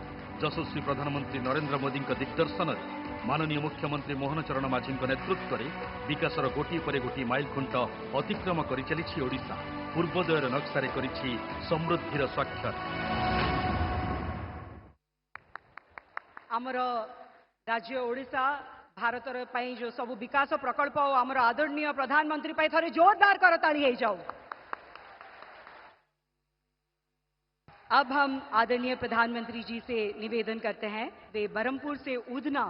यशस्वी प्रधानमंत्री नरेंद्र मोदी दिग्दर्शन में माननीय मुख्यमंत्री मोहन चरण माझी नेतृत्व में विकासर गोटिए पर गोटिए माइल खुंट अतिक्रम कर चली ओडिशा। पूर्वोदयर नक्शारे करिछि समृद्धिर स्वाक्षर। आमर राज्य ओडिशा भारतर पई जो सब विकास प्रकल्प और आमर आदरणीय प्रधानमंत्री पई थरे जोरदार करताली हो जाओ। अब हम आदरणीय प्रधानमंत्री जी से निवेदन करते हैं वे बरमपुर से उधना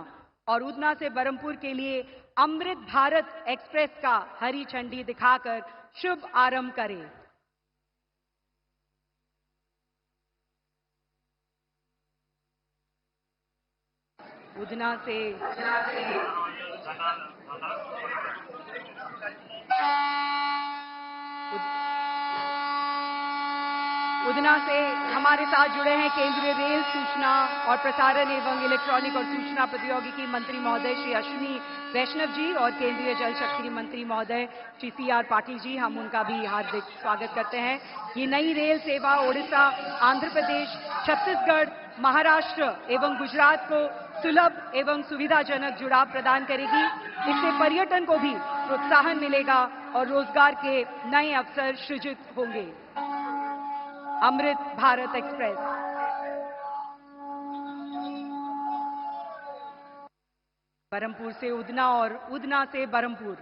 और उधना से बरमपुर के लिए अमृत भारत एक्सप्रेस का हरी झंडी दिखाकर शुभ आरंभ करें। उधना से उधना से हमारे साथ जुड़े हैं केंद्रीय रेल सूचना और प्रसारण एवं इलेक्ट्रॉनिक और सूचना प्रौद्योगिकी मंत्री महोदय श्री अश्विनी वैष्णव जी और केंद्रीय जल शक्ति मंत्री महोदय श्री CR पाटिल जी। हम उनका भी हार्दिक स्वागत करते हैं। ये नई रेल सेवा ओडिशा, आंध्र प्रदेश, छत्तीसगढ़, महाराष्ट्र एवं गुजरात को सुलभ एवं सुविधाजनक जुड़ाव प्रदान करेगी। इससे पर्यटन को भी प्रोत्साहन मिलेगा और रोजगार के नए अवसर सृजित होंगे। अमृत भारत एक्सप्रेस। बरमपुर से उधना और उधना से बरमपुर।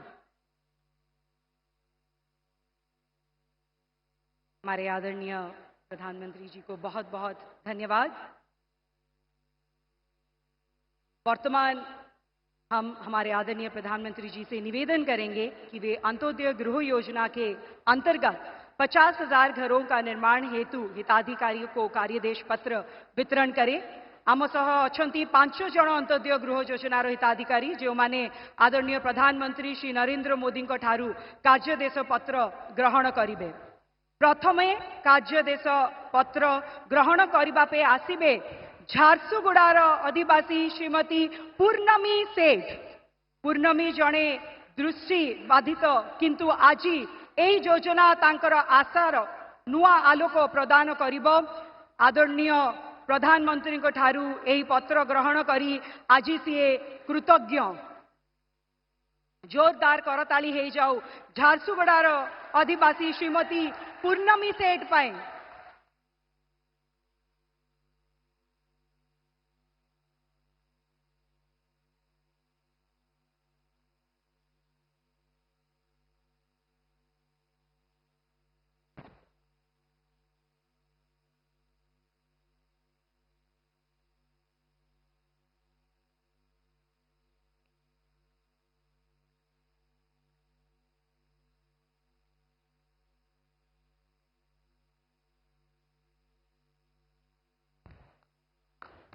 हमारे आदरणीय प्रधानमंत्री जी को बहुत बहुत धन्यवाद। वर्तमान हम हमारे आदरणीय प्रधानमंत्री जी से निवेदन करेंगे कि वे अंत्योदय गृह योजना के अंतर्गत 50,000 घरों का निर्माण हेतु हिताधिकारियों को कार्यदेश पत्र वितरण करें। आम सह अछंती 5 जन अंत्योदय गृह योजनार हिताधिकारी जो माने आदरणीय प्रधानमंत्री श्री नरेंद्र मोदी ठारू कार्यदेश पत्र ग्रहण करिवे। प्रथमे कार्यदेश पत्र ग्रहण करबा पे आसीबे झारसुगुड़ार आदिवासी श्रीमती पूर्णमी सेठ। पूर्णमी जणे दृष्टि बाधित किंतु आजी एही योजना तांकर आशार नुआ आलोक प्रदान करिब। आदरणीय प्रधानमंत्री ठारू एही पत्र ग्रहण करी आज सीए कृतज्ञ। जोरदार करताली हो जाऊ झारसुगुड़ार आदिवासी श्रीमती पूर्णमी सेठ पाए।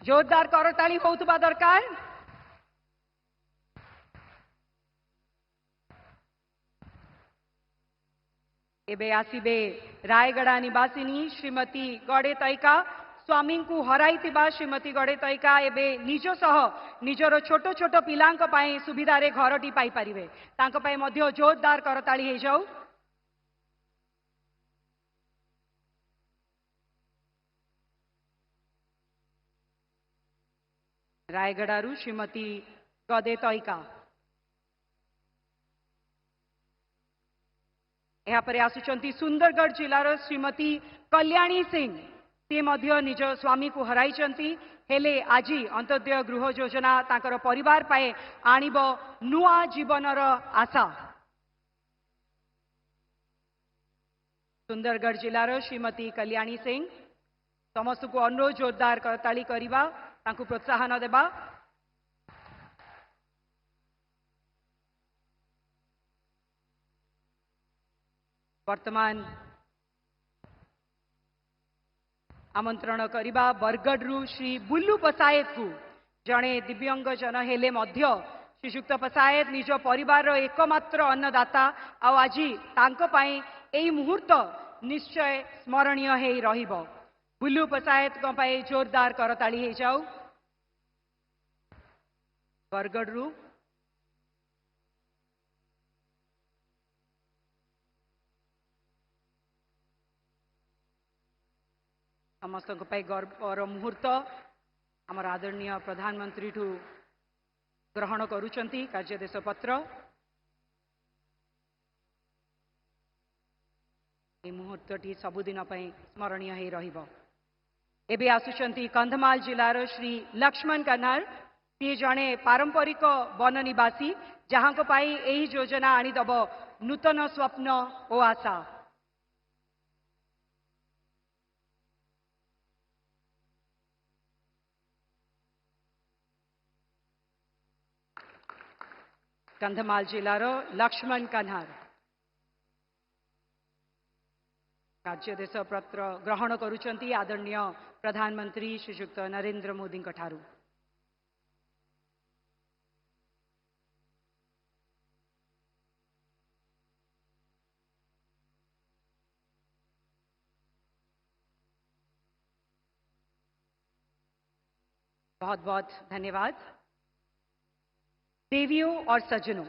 जोरदार करताली होउतबा दरकार। एबे आसीबे रायगड़ा निवासिनी श्रीमती गड़े तैका स्वामी को हराइतिबा श्रीमती गड़ेतईका एबे निज सह निजर छोट छोट पिलांक पाई सुविधारे घरटी पाई परिवे तांको पाई मध्य जोरदार करताली हे जाऊ। रायगड़ारू श्रीमती गड़ेतईका यापर आसुचंती सुंदरगढ़ जिलार श्रीमती कल्याणी सिंह से मध्य निज स्वामी को हराइचंती हेले आजी अंत्योदय गृह योजना तांकर परिवार पाए आनिब नुआ जीवनर आशा। सुंदरगढ़ जिलार श्रीमती कल्याणी सिंह समस्त को अनुरोध जोरदार करताली करिबा तांकु प्रोत्साहन देबा। वर्तमान आमंत्रण करिबा बरगढ़ श्री बुल्लू पसायत को जड़े दिव्यांग जन हेले मध्य श्रीजुक्त पसायत निज परिवार एकमात्र अन्नदाता आज तांको पाई एई मुहूर्त निश्चय स्मरणीय हे रहिबो। बुल्लू पसायत को पाई जोरदार करताली हे जाऊ। बरगढ़ समस्त गर्वर मुहूर्त आमर आदरणीय प्रधानमंत्री ठू ग्रहण करुचंती कार्यदेश पत्र। ये मुहूर्तटी सबुदिन स्मरणीय हे रहिबो। एबे आसुचंती कंधमाल जिलार श्री लक्ष्मण कन्हार सी जड़े पारंपरिक वन निवासी जहां को पाई एही योजना आनीदब नूतन स्वप्न और आशा। कंधमाल जिलार लक्ष्मण कन्हार कार्यदेश पत्र ग्रहण करुचंती आदरणीय प्रधानमंत्री श्रीयुक्त नरेंद्र मोदी ठारू। बहुत बहुत धन्यवाद। देवियों और सज्जनों,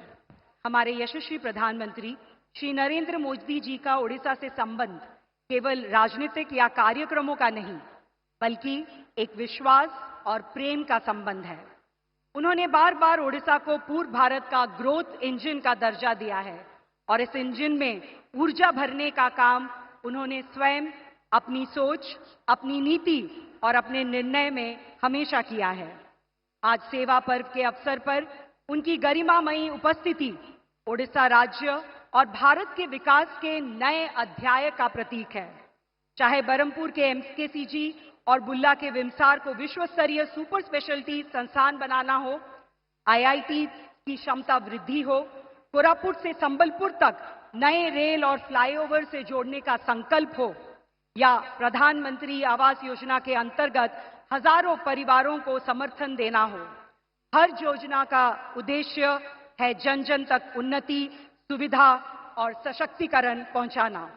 हमारे यशस्वी प्रधानमंत्री श्री नरेंद्र मोदी जी का ओडिशा से संबंध केवल राजनीतिक या कार्यक्रमों का नहीं बल्कि एक विश्वास और प्रेम का संबंध है। उन्होंने बार बार ओडिशा को पूर्व भारत का ग्रोथ इंजन का दर्जा दिया है और इस इंजन में ऊर्जा भरने का काम उन्होंने स्वयं अपनी सोच, अपनी नीति और अपने निर्णय में हमेशा किया है। आज सेवा पर्व के अवसर पर उनकी गरिमामयी उपस्थिति ओडिशा राज्य और भारत के विकास के नए अध्याय का प्रतीक है। चाहे बरमपुर के एमकेसीजी और बुल्ला के विमसार को विश्व स्तरीय सुपर स्पेशलिटी संस्थान बनाना हो, आईआईटी की क्षमता वृद्धि हो, कोरापुट से संबलपुर तक नए रेल और फ्लाईओवर से जोड़ने का संकल्प हो, या प्रधानमंत्री आवास योजना के अंतर्गत हजारों परिवारों को समर्थन देना हो, हर योजना का उद्देश्य है जन जन तक उन्नति, सुविधा और सशक्तिकरण पहुंचाना।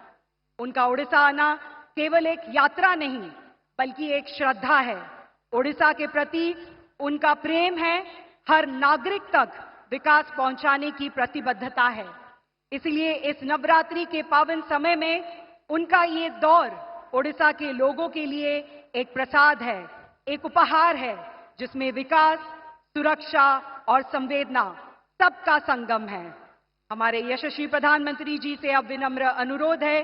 उनका ओडिशा आना केवल एक यात्रा नहीं बल्कि एक श्रद्धा है। ओडिशा के प्रति उनका प्रेम है, हर नागरिक तक विकास पहुंचाने की प्रतिबद्धता है। इसलिए इस नवरात्रि के पावन समय में उनका ये दौर ओडिशा के लोगों के लिए एक प्रसाद है, एक उपहार है जिसमें विकास, सुरक्षा और संवेदना सबका संगम है। हमारे यशस्वी प्रधानमंत्री जी से अब विनम्र अनुरोध है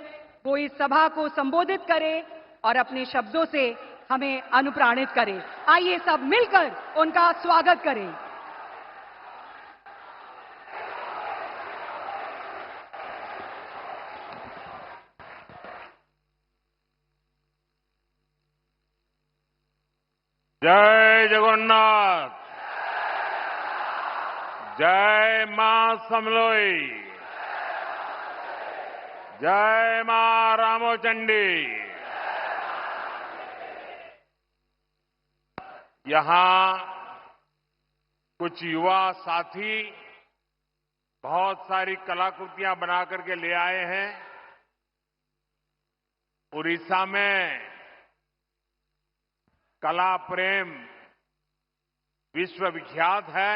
वो इस सभा को संबोधित करें और अपने शब्दों से हमें अनुप्राणित करें। आइए सब मिलकर उनका स्वागत करें। जय जगन्नाथ, जय मां समलोई, जय मां रामोचंडी। यहां कुछ युवा साथी बहुत सारी कलाकृतियां बना करके ले आए हैं। उड़ीसा में कला प्रेम विश्वविख्यात है।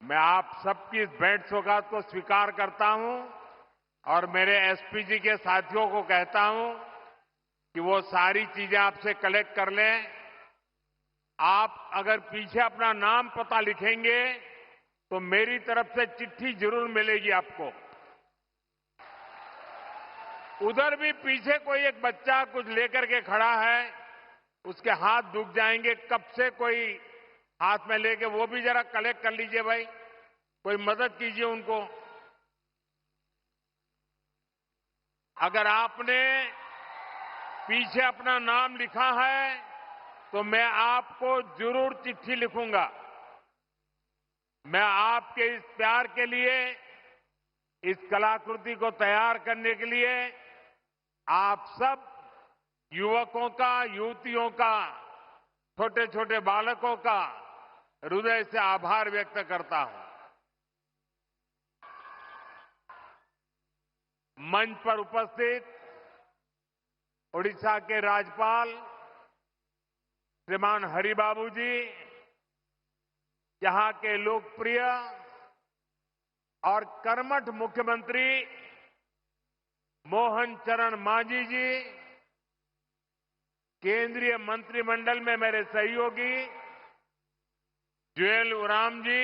मैं आप सबकी इस भेंट सौगात को स्वीकार करता हूं और मेरे एसपीजी के साथियों को कहता हूं कि वो सारी चीजें आपसे कलेक्ट कर लें। आप अगर पीछे अपना नाम पता लिखेंगे तो मेरी तरफ से चिट्ठी जरूर मिलेगी आपको। उधर भी पीछे कोई एक बच्चा कुछ लेकर के खड़ा है, उसके हाथ दुख जाएंगे, कब से कोई हाथ में लेके, वो भी जरा कलेक्ट कर लीजिए भाई, कोई मदद कीजिए उनको। अगर आपने पीछे अपना नाम लिखा है तो मैं आपको जरूर चिट्ठी लिखूंगा। मैं आपके इस प्यार के लिए, इस कलाकृति को तैयार करने के लिए आप सब युवकों का, युवतियों का, छोटे छोटे बालकों का हृदय से आभार व्यक्त करता हूं। मंच पर उपस्थित ओडिशा के राज्यपाल श्रीमान हरिबाबू जी, यहां के लोकप्रिय और कर्मठ मुख्यमंत्री मोहन चरण मांझी जी, केंद्रीय मंत्रिमंडल में मेरे सहयोगी जुएल ओराम जी,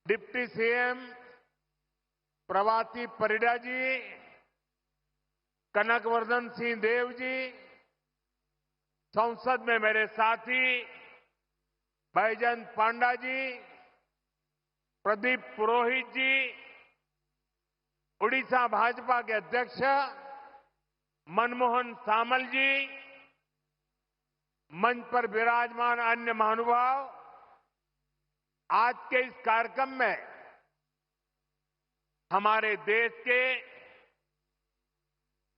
डिप्टी सीएम प्रभाती परिडा जी, कनकवर्धन सिंह देव जी, संसद में मेरे साथी बैजयंत पांडा जी, प्रदीप पुरोहित जी, उड़ीसा भाजपा के अध्यक्ष मनमोहन सामल जी, मंच पर विराजमान अन्य महानुभाव, आज के इस कार्यक्रम में हमारे देश के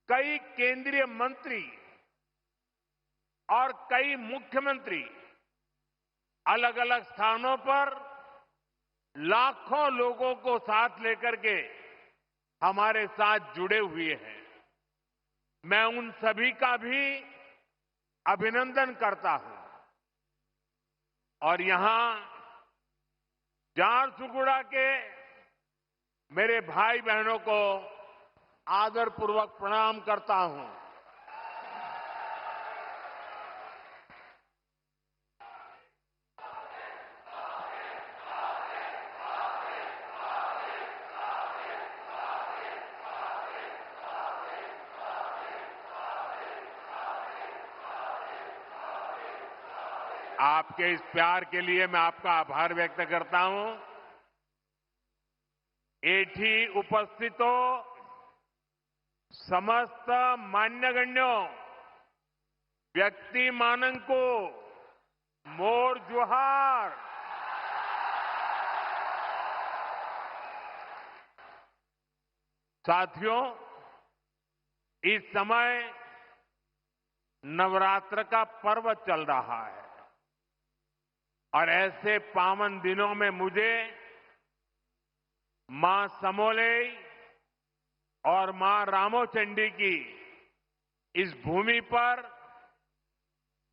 कई केंद्रीय मंत्री और कई मुख्यमंत्री अलग अलग स्थानों पर लाखों लोगों को साथ लेकर के हमारे साथ जुड़े हुए हैं। मैं उन सभी का भी अभिनंदन करता हूं और यहां झारसुगुड़ा के मेरे भाई बहनों को आदरपूर्वक प्रणाम करता हूं। आपके इस प्यार के लिए मैं आपका आभार व्यक्त करता हूं। एठी उपस्थितो समस्त मान्यगण्यों व्यक्ति मानंको मोर जोहार। साथियों, इस समय नवरात्र का पर्व चल रहा है और ऐसे पावन दिनों में मुझे मां समोलेई और मां रामोचंडी की इस भूमि पर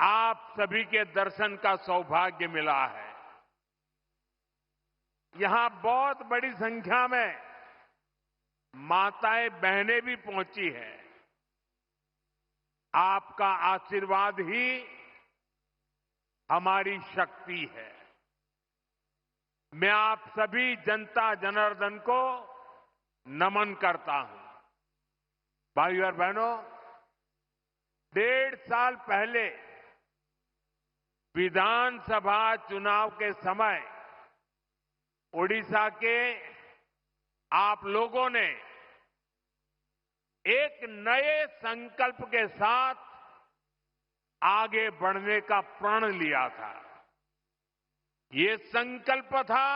आप सभी के दर्शन का सौभाग्य मिला है। यहां बहुत बड़ी संख्या में माताएं बहनें भी पहुंची हैं। आपका आशीर्वाद ही हमारी शक्ति है। मैं आप सभी जनता जनार्दन को नमन करता हूं। भाइयों और बहनों, 1.5 साल पहले विधानसभा चुनाव के समय ओडिशा के आप लोगों ने एक नए संकल्प के साथ आगे बढ़ने का प्रण लिया था। ये संकल्प था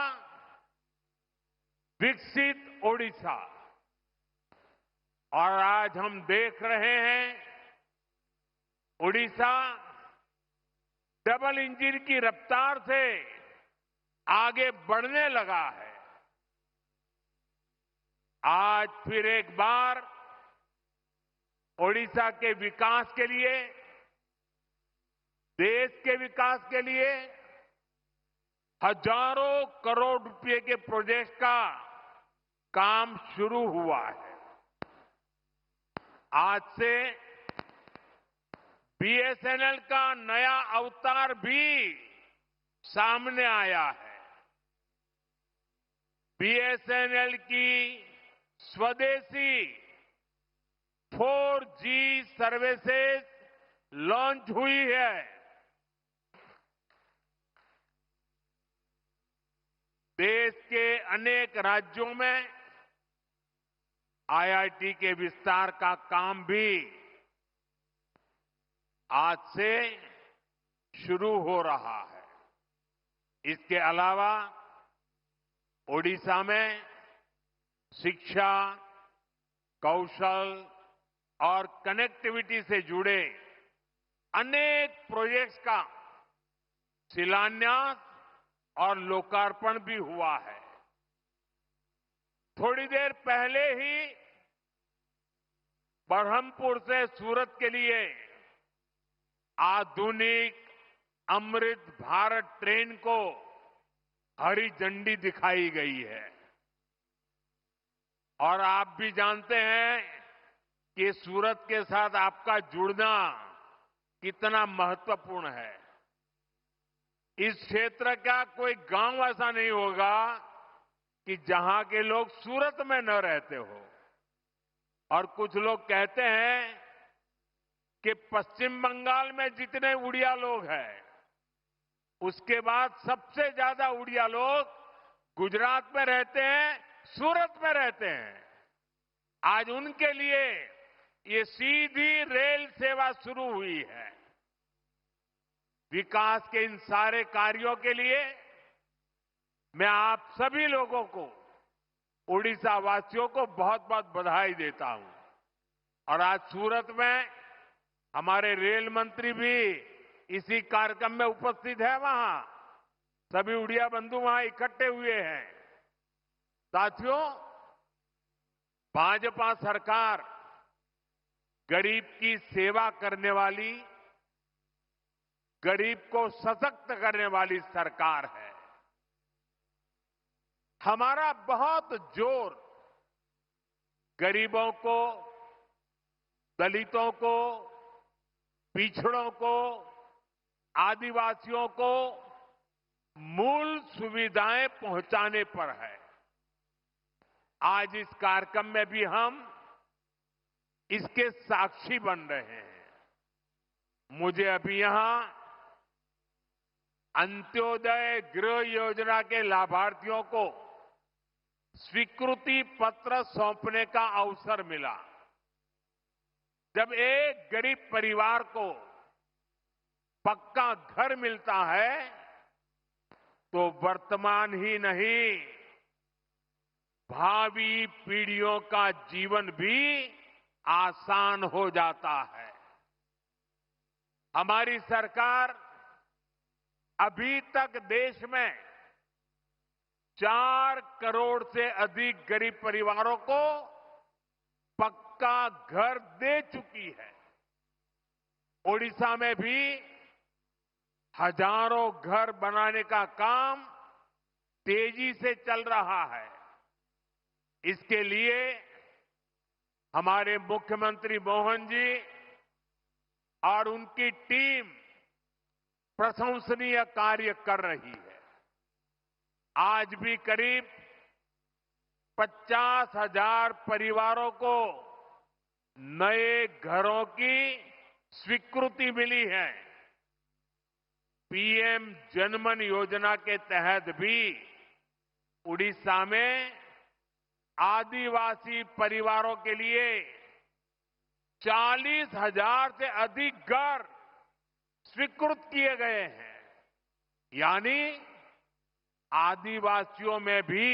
विकसित ओडिशा। और आज हम देख रहे हैं ओडिशा डबल इंजन की रफ्तार से आगे बढ़ने लगा है। आज फिर एक बार ओडिशा के विकास के लिए देश के विकास के लिए हजारों करोड़ रुपए के प्रोजेक्ट का काम शुरू हुआ है। आज से बीएसएनएल का नया अवतार भी सामने आया है। बीएसएनएल की स्वदेशी 4G सर्विसेज लॉन्च हुई है। देश के अनेक राज्यों में आईआईटी के विस्तार का काम भी आज से शुरू हो रहा है। इसके अलावा ओडिशा में शिक्षा, कौशल और कनेक्टिविटी से जुड़े अनेक प्रोजेक्ट्स का शिलान्यास और लोकार्पण भी हुआ है। थोड़ी देर पहले ही बरहमपुर से सूरत के लिए आधुनिक अमृत भारत ट्रेन को हरी झंडी दिखाई गई है। और आप भी जानते हैं कि सूरत के साथ आपका जुड़ना कितना महत्वपूर्ण है। इस क्षेत्र का कोई गांव ऐसा नहीं होगा कि जहां के लोग सूरत में न रहते हो। और कुछ लोग कहते हैं कि पश्चिम बंगाल में जितने उड़िया लोग हैं, उसके बाद सबसे ज्यादा उड़िया लोग गुजरात में रहते हैं, सूरत में रहते हैं। आज उनके लिए ये सीधी रेल सेवा शुरू हुई है। विकास के इन सारे कार्यों के लिए मैं आप सभी लोगों को, उड़ीसा वासियों को बहुत बहुत बधाई देता हूं। और आज सूरत में हमारे रेल मंत्री भी इसी कार्यक्रम में उपस्थित है। वहां सभी उड़िया बंधु वहां इकट्ठे हुए हैं। साथियों, भाजपा सरकार गरीब की सेवा करने वाली, गरीब को सशक्त करने वाली सरकार है। हमारा बहुत जोर गरीबों को, दलितों को, पिछड़ों को, आदिवासियों को मूल सुविधाएं पहुंचाने पर है। आज इस कार्यक्रम में भी हम इसके साक्षी बन रहे हैं। मुझे अभी यहां अंत्योदय गृह योजना के लाभार्थियों को स्वीकृति पत्र सौंपने का अवसर मिला। जब एक गरीब परिवार को पक्का घर मिलता है तो वर्तमान ही नहीं, भावी पीढ़ियों का जीवन भी आसान हो जाता है। हमारी सरकार अभी तक देश में 4 करोड़ से अधिक गरीब परिवारों को पक्का घर दे चुकी है। ओडिशा में भी हजारों घर बनाने का काम तेजी से चल रहा है। इसके लिए हमारे मुख्यमंत्री मोहन जी और उनकी टीम प्रशंसनीय कार्य कर रही है। आज भी करीब 50,000 परिवारों को नए घरों की स्वीकृति मिली है। पीएम जनमन योजना के तहत भी उड़ीसा में आदिवासी परिवारों के लिए 40,000 से अधिक घर स्वीकृत किए गए हैं। यानी आदिवासियों में भी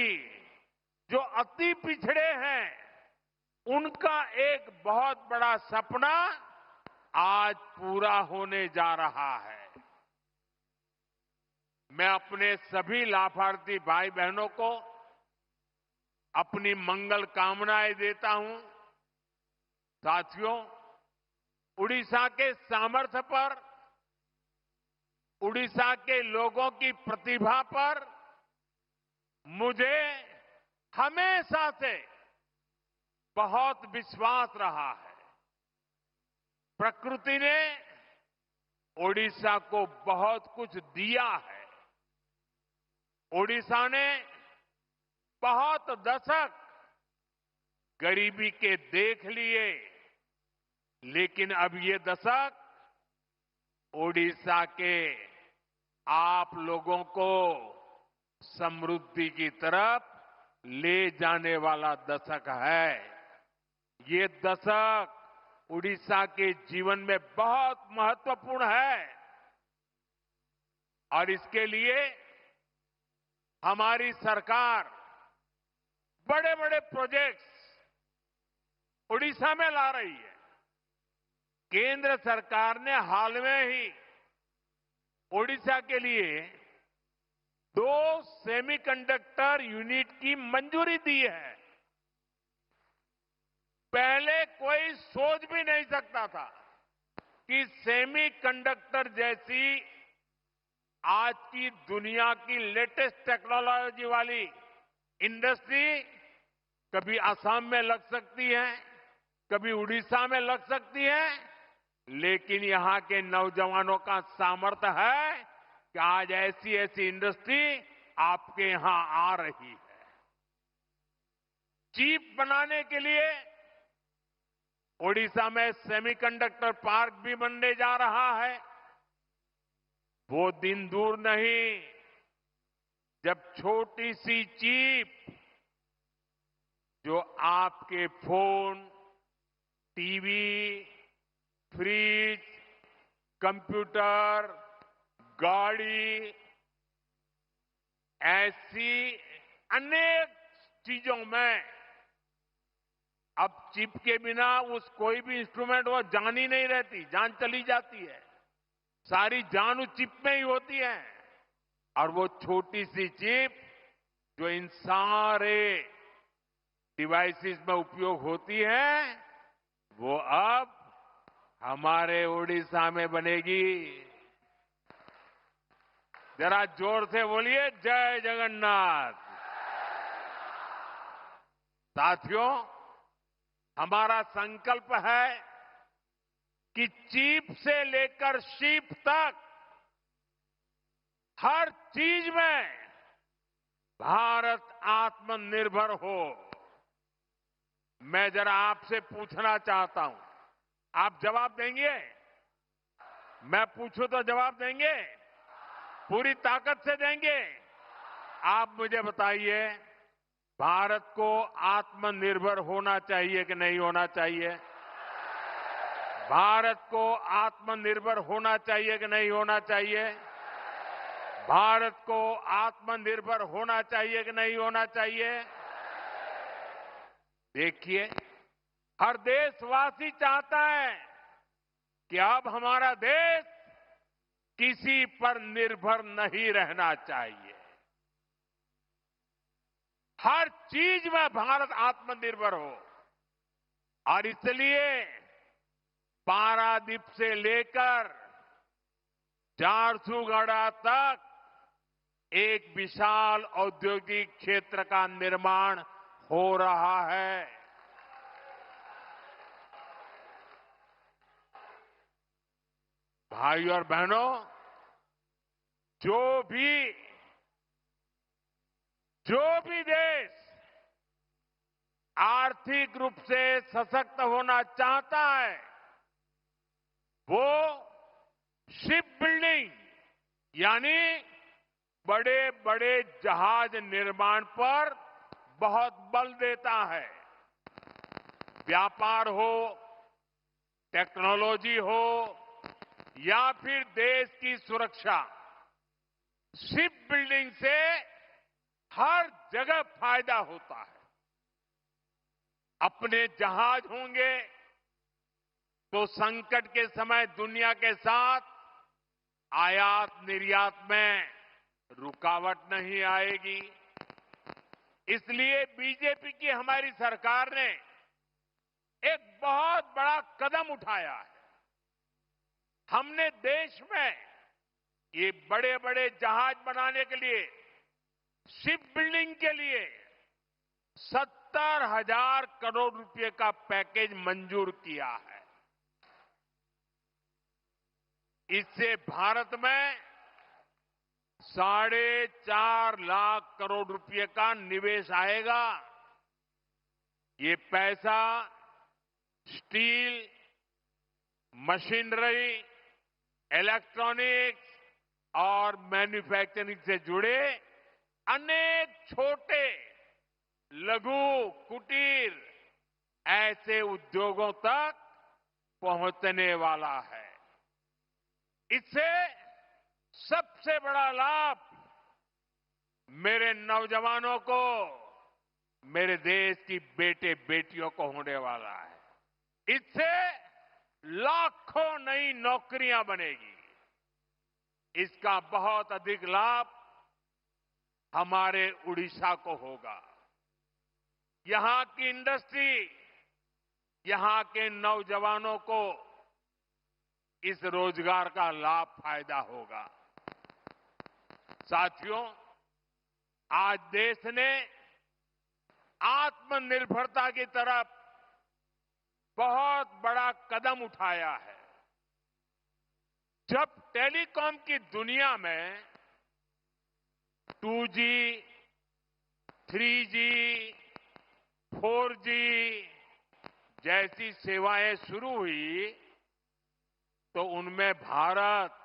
जो अति पिछड़े हैं, उनका एक बहुत बड़ा सपना आज पूरा होने जा रहा है। मैं अपने सभी लाभार्थी भाई बहनों को अपनी मंगल कामनाएं देता हूं। साथियों, उड़ीसा के सामर्थ्य पर उड़ीसा के लोगों की प्रतिभा पर मुझे हमेशा से बहुत विश्वास रहा है। प्रकृति ने ओडिशा को बहुत कुछ दिया है। ओडिशा ने बहुत दशक गरीबी के देख लिए, लेकिन अब ये दशक ओडिशा के आप लोगों को समृद्धि की तरफ ले जाने वाला दशक है। ये दशक उड़ीसा के जीवन में बहुत महत्वपूर्ण है और इसके लिए हमारी सरकार बड़े बड़े प्रोजेक्ट्स उड़ीसा में ला रही है। केंद्र सरकार ने हाल में ही ओडिशा के लिए 2 सेमीकंडक्टर यूनिट की मंजूरी दी है। पहले कोई सोच भी नहीं सकता था कि सेमीकंडक्टर जैसी आज की दुनिया की लेटेस्ट टेक्नोलॉजी वाली इंडस्ट्री कभी असम में लग सकती है, कभी उड़ीसा में लग सकती है, लेकिन यहां के नौजवानों का सामर्थ्य है कि आज ऐसी ऐसी इंडस्ट्री आपके यहां आ रही है। चिप बनाने के लिए ओडिशा में सेमीकंडक्टर पार्क भी बनने जा रहा है। वो दिन दूर नहीं जब छोटी सी चिप जो आपके फोन, टीवी, फ्रिज, कंप्यूटर, गाड़ी, ऐसी अनेक चीजों में अब चिप के बिना उस कोई भी इंस्ट्रूमेंट वो जान ही नहीं रहती, जान चली जाती है। सारी जान उस चिप में ही होती है और वो छोटी सी चिप जो इन सारे डिवाइसेस में उपयोग होती है, वो अब हमारे ओडिशा में बनेगी। जरा जोर से बोलिए, जय जगन्नाथ। साथियों, हमारा संकल्प है कि चिप से लेकर शिप तक हर चीज में भारत आत्मनिर्भर हो। मैं जरा आपसे पूछना चाहता हूं, आप जवाब देंगे? मैं पूछूं तो जवाब देंगे? पूरी ताकत से देंगे? आप मुझे बताइए, भारत को आत्मनिर्भर होना चाहिए कि नहीं होना चाहिए? भारत को आत्मनिर्भर होना चाहिए कि नहीं होना चाहिए? भारत को आत्मनिर्भर होना चाहिए कि नहीं होना चाहिए? देखिए, हर देशवासी चाहता है कि अब हमारा देश किसी पर निर्भर नहीं रहना चाहिए। हर चीज में भारत आत्मनिर्भर हो और इसलिए पारादीप से लेकर झारसुगुड़ा तक एक विशाल औद्योगिक क्षेत्र का निर्माण हो रहा है। भाई और बहनों, जो भी देश आर्थिक रूप से सशक्त होना चाहता है, वो शिप बिल्डिंग यानी बड़े बड़े जहाज निर्माण पर बहुत बल देता है। व्यापार हो, टेक्नोलॉजी हो या फिर देश की सुरक्षा, शिप बिल्डिंग से हर जगह फायदा होता है। अपने जहाज होंगे तो संकट के समय दुनिया के साथ आयात निर्यात में रुकावट नहीं आएगी। इसलिए बीजेपी की हमारी सरकार ने एक बहुत बड़ा कदम उठाया है। हमने देश में ये बड़े बड़े जहाज बनाने के लिए, शिप बिल्डिंग के लिए 70,000 करोड़ रुपए का पैकेज मंजूर किया है। इससे भारत में 4.5 लाख करोड़ रुपए का निवेश आएगा। ये पैसा स्टील, मशीनरी, इलेक्ट्रॉनिक्स और मैन्युफैक्चरिंग से जुड़े अनेक छोटे, लघु, कुटीर ऐसे उद्योगों तक पहुंचने वाला है। इससे सबसे बड़ा लाभ मेरे नौजवानों को, मेरे देश की बेटे बेटियों को होने वाला है। इससे लाखों नई नौकरियां बनेगी। इसका बहुत अधिक लाभ हमारे उड़ीसा को होगा। यहां की इंडस्ट्री, यहां के नौजवानों को इस रोजगार का लाभ फायदा होगा। साथियों, आज देश ने आत्मनिर्भरता की तरफ बहुत बड़ा कदम उठाया है। जब टेलीकॉम की दुनिया में 2G, 3G, 4G जैसी सेवाएं शुरू हुई तो उनमें भारत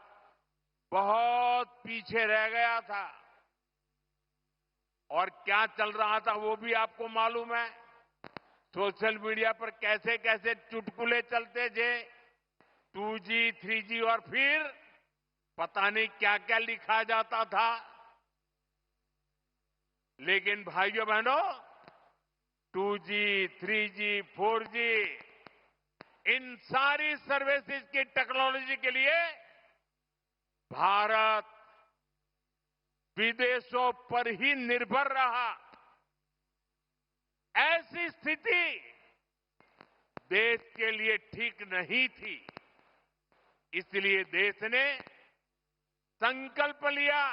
बहुत पीछे रह गया था। और क्या चल रहा था वो भी आपको मालूम है। सोशल मीडिया पर कैसे कैसे चुटकुले चलते थे, 2G, 3G और फिर पता नहीं क्या क्या लिखा जाता था। लेकिन भाइयों बहनों, 2G, 3G, 4G इन सारी सर्विसेज की टेक्नोलॉजी के लिए भारत विदेशों पर ही निर्भर रहा। ऐसी स्थिति देश के लिए ठीक नहीं थी। इसलिए देश ने संकल्प लिया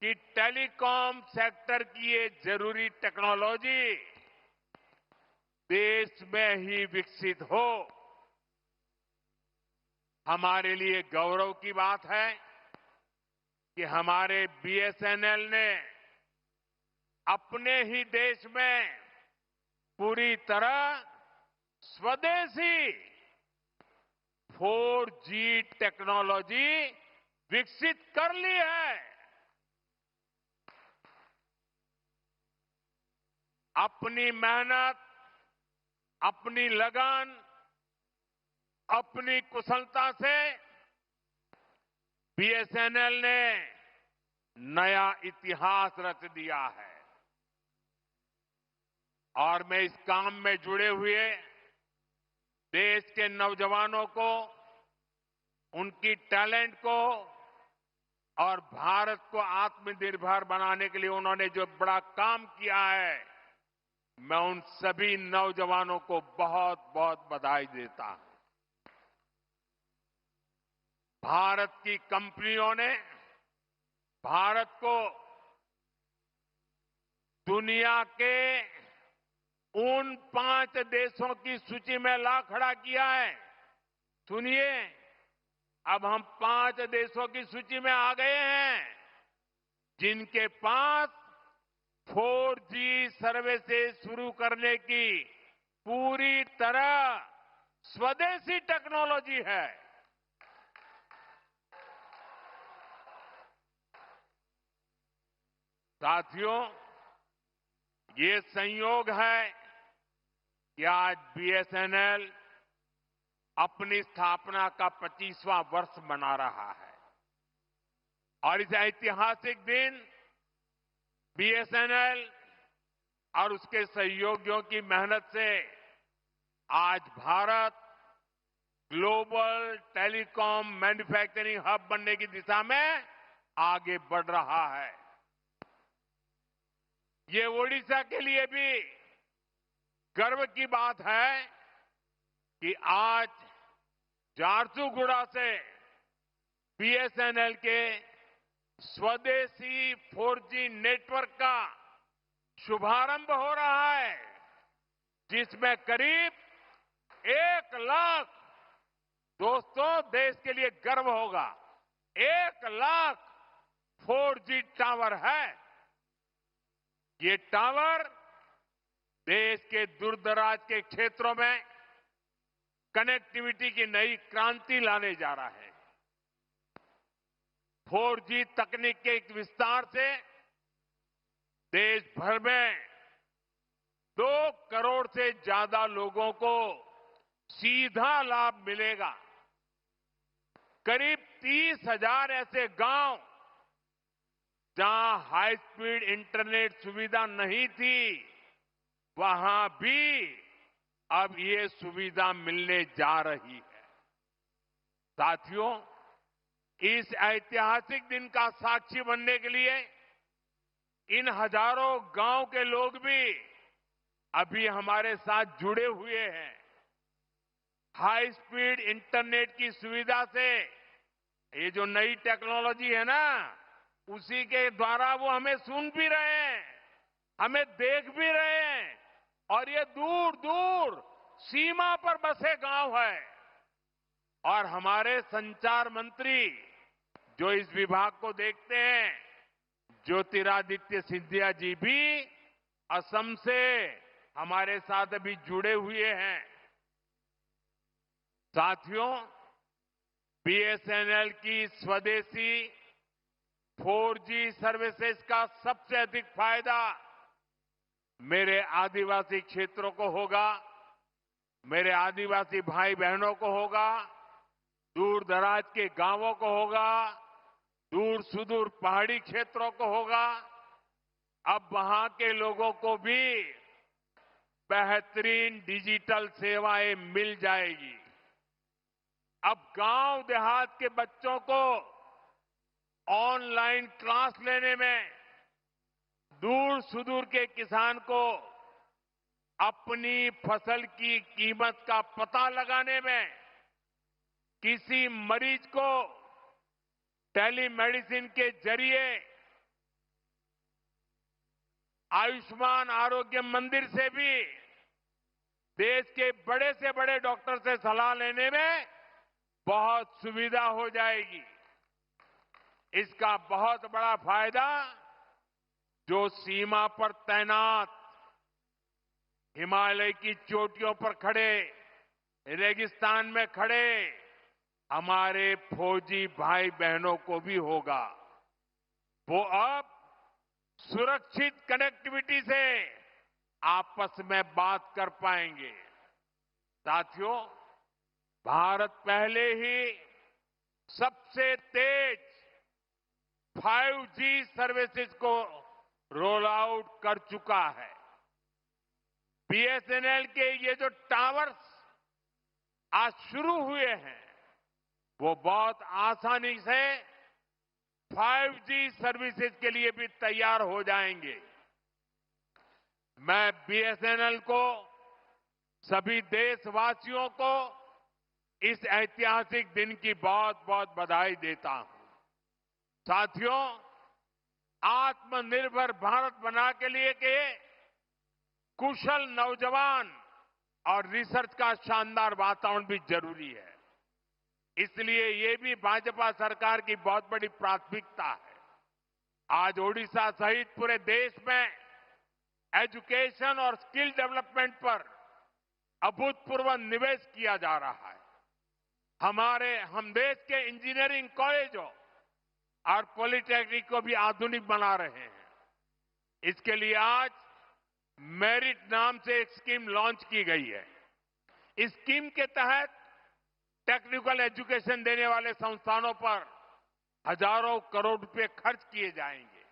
कि टेलीकॉम सेक्टर की ये जरूरी टेक्नोलॉजी देश में ही विकसित हो। हमारे लिए गौरव की बात है कि हमारे BSNL ने अपने ही देश में पूरी तरह स्वदेशी 4G टेक्नोलॉजी विकसित कर ली है। अपनी मेहनत, अपनी लगन, अपनी कुशलता से BSNL ने नया इतिहास रच दिया है। और मैं इस काम में जुड़े हुए देश के नौजवानों को, उनकी टैलेंट को और भारत को आत्मनिर्भर बनाने के लिए उन्होंने जो बड़ा काम किया है, मैं उन सभी नौजवानों को बहुत बहुत बधाई देता हूं। भारत की कंपनियों ने भारत को दुनिया के उन 5 देशों की सूची में ला खड़ा किया है। सुनिए, अब हम 5 देशों की सूची में आ गए हैं जिनके पास 4G सर्विसेज शुरू करने की पूरी तरह स्वदेशी टेक्नोलॉजी है। साथियों, ये संयोग है कि आज BSNL अपनी स्थापना का 25वां वर्ष मना रहा है। और इस ऐतिहासिक दिन BSNL और उसके सहयोगियों की मेहनत से आज Bharat global telecom manufacturing hub बनने की दिशा में आगे बढ़ रहा है। ये ओडिशा के लिए भी गर्व की बात है कि आज झारसुगुड़ा से बीएसएनएल के स्वदेशी 4G नेटवर्क का शुभारंभ हो रहा है, जिसमें करीब 1 लाख, दोस्तों देश के लिए गर्व होगा, 1 लाख 4G टावर है। ये टावर देश के दूरदराज के क्षेत्रों में कनेक्टिविटी की नई क्रांति लाने जा रहा है। 4G तकनीक के विस्तार से देश भर में 2 करोड़ से ज्यादा लोगों को सीधा लाभ मिलेगा। करीब 30,000 ऐसे गांव जहां हाई स्पीड इंटरनेट सुविधा नहीं थी, वहां भी अब ये सुविधा मिलने जा रही है। साथियों, इस ऐतिहासिक दिन का साक्षी बनने के लिए इन हजारों गांव के लोग भी अभी हमारे साथ जुड़े हुए हैं। हाई स्पीड इंटरनेट की सुविधा से ये जो नई टेक्नोलॉजी है ना, उसी के द्वारा वो हमें सुन भी रहे हैं, हमें देख भी रहे हैं, और ये दूर दूर सीमा पर बसे गांव है। और हमारे संचार मंत्री जो इस विभाग को देखते हैं, ज्योतिरादित्य सिंधिया जी भी असम से हमारे साथ अभी जुड़े हुए हैं। साथियों, बीएसएनएल की स्वदेशी 4G सर्विसेज का सबसे अधिक फायदा मेरे आदिवासी क्षेत्रों को होगा, मेरे आदिवासी भाई बहनों को होगा, दूर दराज के गांवों को होगा, दूर सुदूर पहाड़ी क्षेत्रों को होगा। अब वहां के लोगों को भी बेहतरीन डिजिटल सेवाएं मिल जाएगी। अब गांव देहात के बच्चों को ऑनलाइन क्लास लेने में, दूर सुदूर के किसान को अपनी फसल की कीमत का पता लगाने में, किसी मरीज को टेलीमेडिसिन के जरिए आयुष्मान आरोग्य मंदिर से भी देश के बड़े से बड़े डॉक्टर से सलाह लेने में बहुत सुविधा हो जाएगी। इसका बहुत बड़ा फायदा जो सीमा पर तैनात, हिमालय की चोटियों पर खड़े, रेगिस्तान में खड़े हमारे फौजी भाई बहनों को भी होगा। वो अब सुरक्षित कनेक्टिविटी से आपस में बात कर पाएंगे। साथियों, भारत पहले ही सबसे तेज 5G सर्विसेज को रोल आउट कर चुका है। बीएसएनएल के ये जो टावर्स आज शुरू हुए हैं, वो बहुत आसानी से 5G सर्विसेज के लिए भी तैयार हो जाएंगे। मैं बीएसएनएल को, सभी देशवासियों को इस ऐतिहासिक दिन की बहुत बहुत बधाई देता हूं। साथियों, आत्मनिर्भर भारत बना के लिए के कुशल नौजवान और रिसर्च का शानदार वातावरण भी जरूरी है। इसलिए ये भी भाजपा सरकार की बहुत बड़ी प्राथमिकता है। आज ओडिशा सहित पूरे देश में एजुकेशन और स्किल डेवलपमेंट पर अभूतपूर्व निवेश किया जा रहा है। हम देश के इंजीनियरिंग कॉलेजों और पॉलिटेक्निक को भी आधुनिक बना रहे हैं। इसके लिए आज मेरिट नाम से एक स्कीम लॉन्च की गई है। इस स्कीम के तहत टेक्निकल एजुकेशन देने वाले संस्थानों पर हजारों करोड़ रुपए खर्च किए जाएंगे।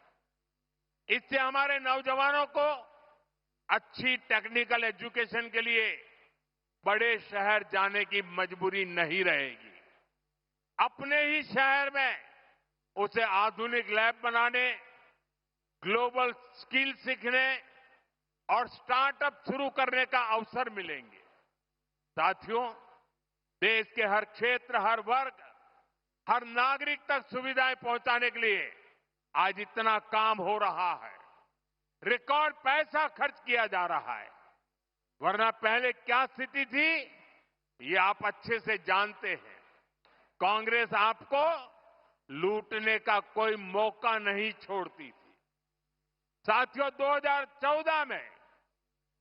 इससे हमारे नौजवानों को अच्छी टेक्निकल एजुकेशन के लिए बड़े शहर जाने की मजबूरी नहीं रहेगी। अपने ही शहर में उसे आधुनिक लैब बनाने, ग्लोबल स्किल सीखने और स्टार्टअप शुरू करने का अवसर मिलेंगे। साथियों, देश के हर क्षेत्र, हर वर्ग हर नागरिक तक सुविधाएं पहुंचाने के लिए आज इतना काम हो रहा है। रिकॉर्ड पैसा खर्च किया जा रहा है। वरना पहले क्या स्थिति थी, ये आप अच्छे से जानते हैं। कांग्रेस आपको लूटने का कोई मौका नहीं छोड़ती थी। साथियों, 2014 में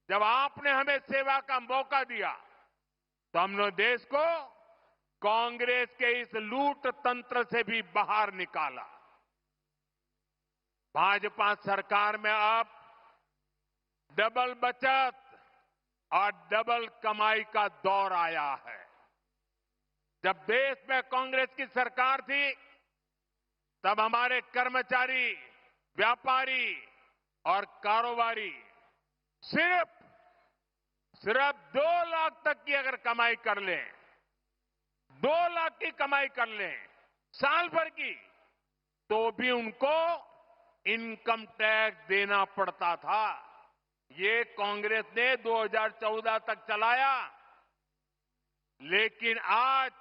जब आपने हमें सेवा का मौका दिया तो हमने देश को कांग्रेस के इस लूट तंत्र से भी बाहर निकाला। भाजपा सरकार में अब डबल बचत और डबल कमाई का दौर आया है। जब देश में कांग्रेस की सरकार थी तब हमारे कर्मचारी, व्यापारी और कारोबारी सिर्फ 2 लाख तक की अगर कमाई कर लें, 2 लाख की कमाई कर लें साल भर की, तो भी उनको इनकम टैक्स देना पड़ता था। ये कांग्रेस ने 2014 तक चलाया। लेकिन आज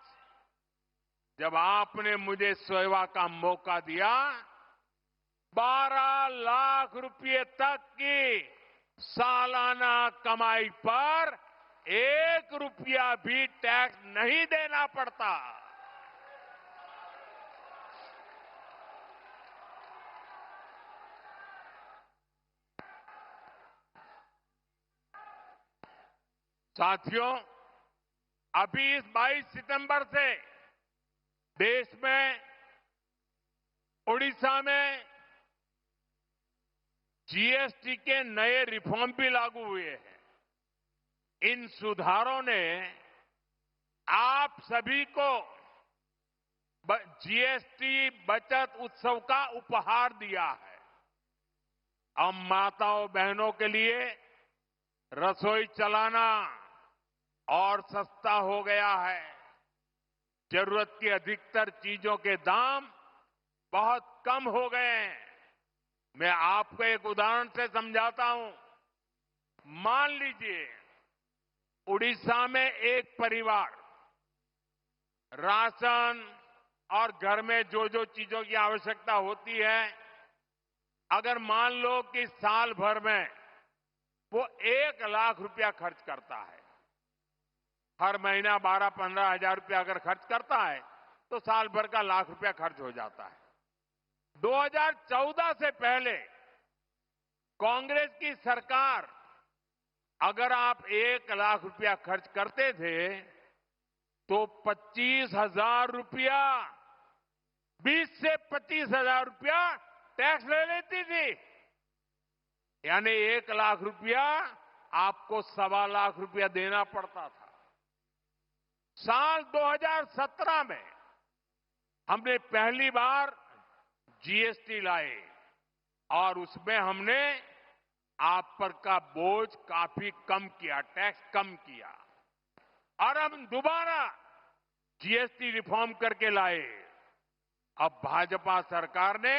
जब आपने मुझे सेवा का मौका दिया, 12 लाख रुपए तक की सालाना कमाई पर 1 रुपया भी टैक्स नहीं देना पड़ता। साथियों, अभी इस 22 सितंबर से देश में, उड़ीसा में जीएसटी के नए रिफॉर्म भी लागू हुए हैं। इन सुधारों ने आप सभी को जीएसटी बचत उत्सव का उपहार दिया है। अब माताओं बहनों के लिए रसोई चलाना और सस्ता हो गया है। जरूरत की अधिकतर चीजों के दाम बहुत कम हो गए हैं। मैं आपको एक उदाहरण से समझाता हूं। मान लीजिए उड़ीसा में एक परिवार राशन और घर में जो जो चीजों की आवश्यकता होती है, अगर मान लो कि साल भर में वो 1 लाख रुपया खर्च करता है, हर महीना 12-15 हजार रुपया अगर खर्च करता है तो साल भर का 1 लाख रुपया खर्च हो जाता है। 2014 से पहले कांग्रेस की सरकार, अगर आप 1 लाख रुपया खर्च करते थे तो 25,000 रुपया, 20 से 25,000 रुपया टैक्स ले लेती थी। यानी 1 लाख रुपया आपको 1.25 लाख रुपया देना पड़ता था। साल 2017 में हमने पहली बार जीएसटी लाए और उसमें हमने आप पर का बोझ काफी कम किया, टैक्स कम किया। और हम दोबारा जीएसटी रिफॉर्म करके लाए। अब भाजपा सरकार ने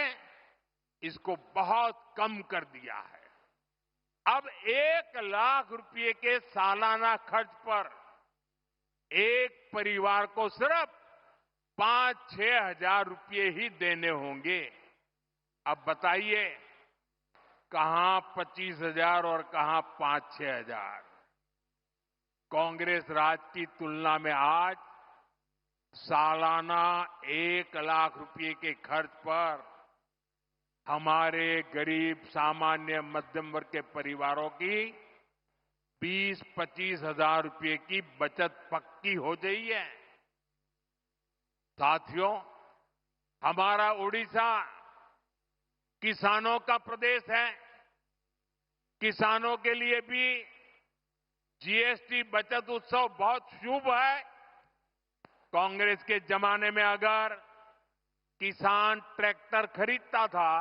इसको बहुत कम कर दिया है। अब 1 लाख रुपए के सालाना खर्च पर एक परिवार को सिर्फ 5-6 हजार रुपये ही देने होंगे। अब बताइए कहां 25,000 और कहां 5-6 हजार। कांग्रेस राज की तुलना में आज सालाना 1 लाख रुपए के खर्च पर हमारे गरीब सामान्य मध्यम वर्ग के परिवारों की 20-25 हजार रुपए की बचत पक्की हो गई है। साथियों, हमारा उड़ीसा किसानों का प्रदेश है। किसानों के लिए भी जीएसटी बचत उत्सव बहुत शुभ है। कांग्रेस के जमाने में अगर किसान ट्रैक्टर खरीदता था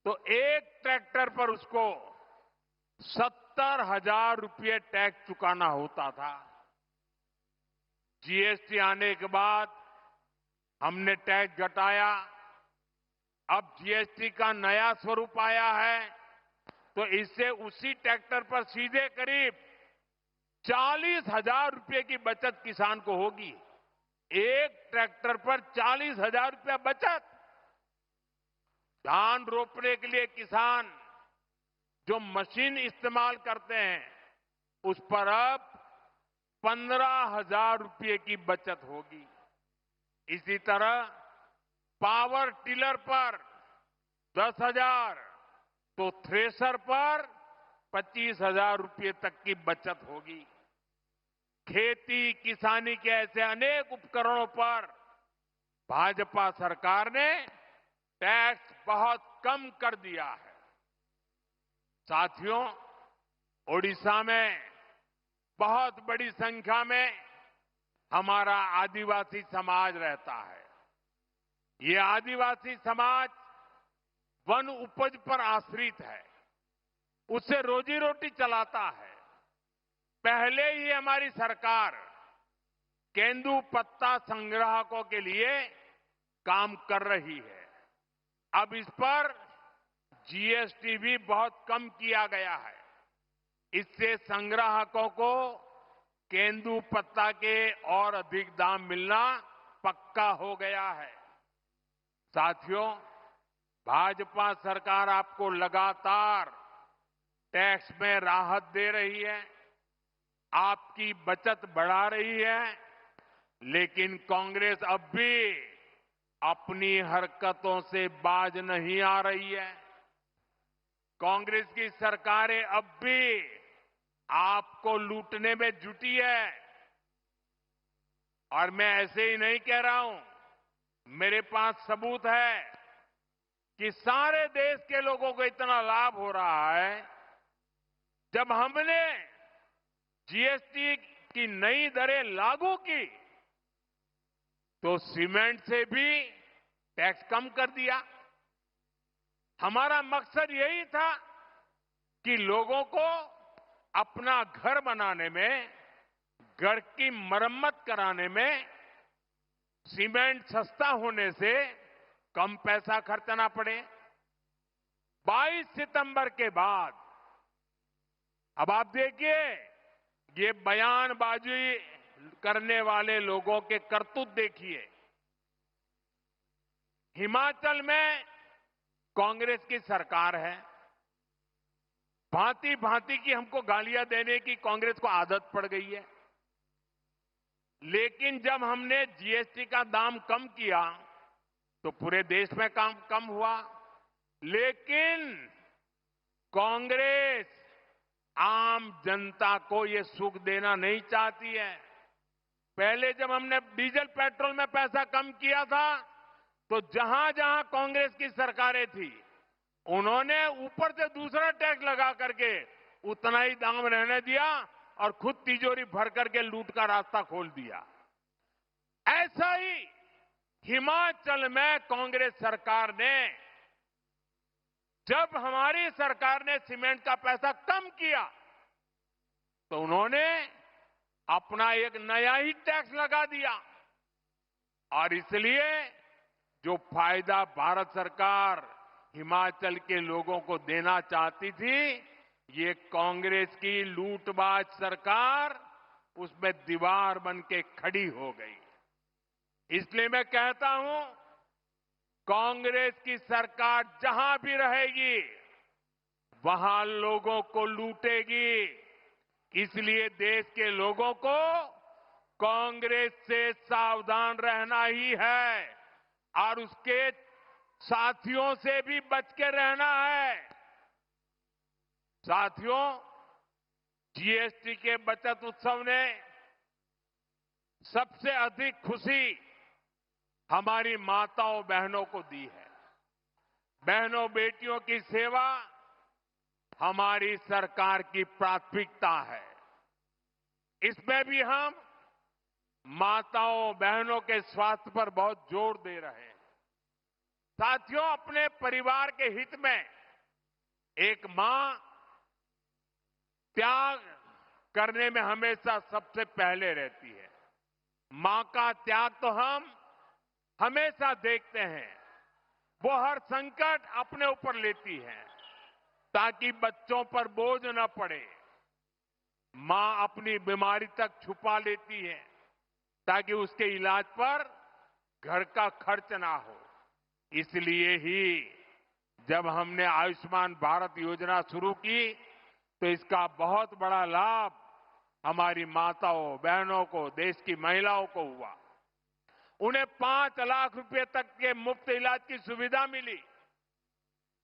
तो एक ट्रैक्टर पर उसको 70,000 रुपये टैक्स चुकाना होता था। जीएसटी आने के बाद हमने टैक्स घटाया। अब जीएसटी का नया स्वरूप आया है तो इससे उसी ट्रैक्टर पर सीधे करीब 40,000 रुपये की बचत किसान को होगी। एक ट्रैक्टर पर 40,000 रुपया बचत। धान रोपने के लिए किसान जो मशीन इस्तेमाल करते हैं उस पर अब 15,000 रुपये की बचत होगी। इसी तरह पावर टिलर पर 10,000 तो थ्रेशर पर 25,000 रुपये तक की बचत होगी। खेती किसानी के ऐसे अनेक उपकरणों पर भाजपा सरकार ने टैक्स बहुत कम कर दिया है। साथियों, ओडिशा में बहुत बड़ी संख्या में हमारा आदिवासी समाज रहता है। ये आदिवासी समाज वन उपज पर आश्रित है, उससे रोजी रोटी चलाता है। पहले ही हमारी सरकार केंदू पत्ता संग्राहकों के लिए काम कर रही है। अब इस पर जीएसटी भी बहुत कम किया गया है। इससे संग्राहकों को केंदू पत्ता के और अधिक दाम मिलना पक्का हो गया है। साथियों, भाजपा सरकार आपको लगातार टैक्स में राहत दे रही है, आपकी बचत बढ़ा रही है, लेकिन कांग्रेस अब भी अपनी हरकतों से बाज नहीं आ रही है। कांग्रेस की सरकारें अब भी आपको लूटने में जुटी है। और मैं ऐसे ही नहीं कह रहा हूं, मेरे पास सबूत है कि सारे देश के लोगों को इतना लाभ हो रहा है। जब हमने जीएसटी की नई दरें लागू की तो सीमेंट से भी टैक्स कम कर दिया। हमारा मकसद यही था कि लोगों को अपना घर बनाने में, घर की मरम्मत कराने में सीमेंट सस्ता होने से कम पैसा खर्चना पड़े। 22 सितंबर के बाद अब आप देखिए, ये बयानबाजी करने वाले लोगों के करतूत देखिए। हिमाचल में कांग्रेस की सरकार है, भांति भांति की हमको गालियां देने की कांग्रेस को आदत पड़ गई है। लेकिन जब हमने जीएसटी का दाम कम किया तो पूरे देश में काम कम हुआ। लेकिन कांग्रेस आम जनता को ये सुख देना नहीं चाहती है। पहले जब हमने डीजल पेट्रोल में पैसा कम किया था तो जहां जहां कांग्रेस की सरकारें थी उन्होंने ऊपर से दूसरा टैक्स लगा करके उतना ही दाम रहने दिया और खुद तिजोरी भर करके लूट का रास्ता खोल दिया। ऐसा ही हिमाचल में कांग्रेस सरकार ने, जब हमारी सरकार ने सीमेंट का पैसा कम किया तो उन्होंने अपना एक नया ही टैक्स लगा दिया। और इसलिए जो फायदा भारत सरकार हिमाचल के लोगों को देना चाहती थी, ये कांग्रेस की लूटबाज सरकार उसमें दीवार बन के खड़ी हो गई। इसलिए मैं कहता हूं, कांग्रेस की सरकार जहां भी रहेगी वहां लोगों को लूटेगी। इसलिए देश के लोगों को कांग्रेस से सावधान रहना ही है और उसके साथियों से भी बच के रहना है। साथियों, जीएसटी के बचत उत्सव ने सबसे अधिक खुशी हमारी माताओं बहनों को दी है। बहनों बेटियों की सेवा हमारी सरकार की प्राथमिकता है। इसमें भी हम माताओं बहनों के स्वास्थ्य पर बहुत जोर दे रहे हैं। साथियों, अपने परिवार के हित में एक मां त्याग करने में हमेशा सबसे पहले रहती है। मां का त्याग तो हम हमेशा देखते हैं। वो हर संकट अपने ऊपर लेती है ताकि बच्चों पर बोझ न पड़े। मां अपनी बीमारी तक छुपा लेती है, ताकि उसके इलाज पर घर का खर्च ना हो। इसलिए ही जब हमने आयुष्मान भारत योजना शुरू की तो इसका बहुत बड़ा लाभ हमारी माताओं बहनों को, देश की महिलाओं को हुआ। उन्हें 5 लाख रुपए तक के मुफ्त इलाज की सुविधा मिली।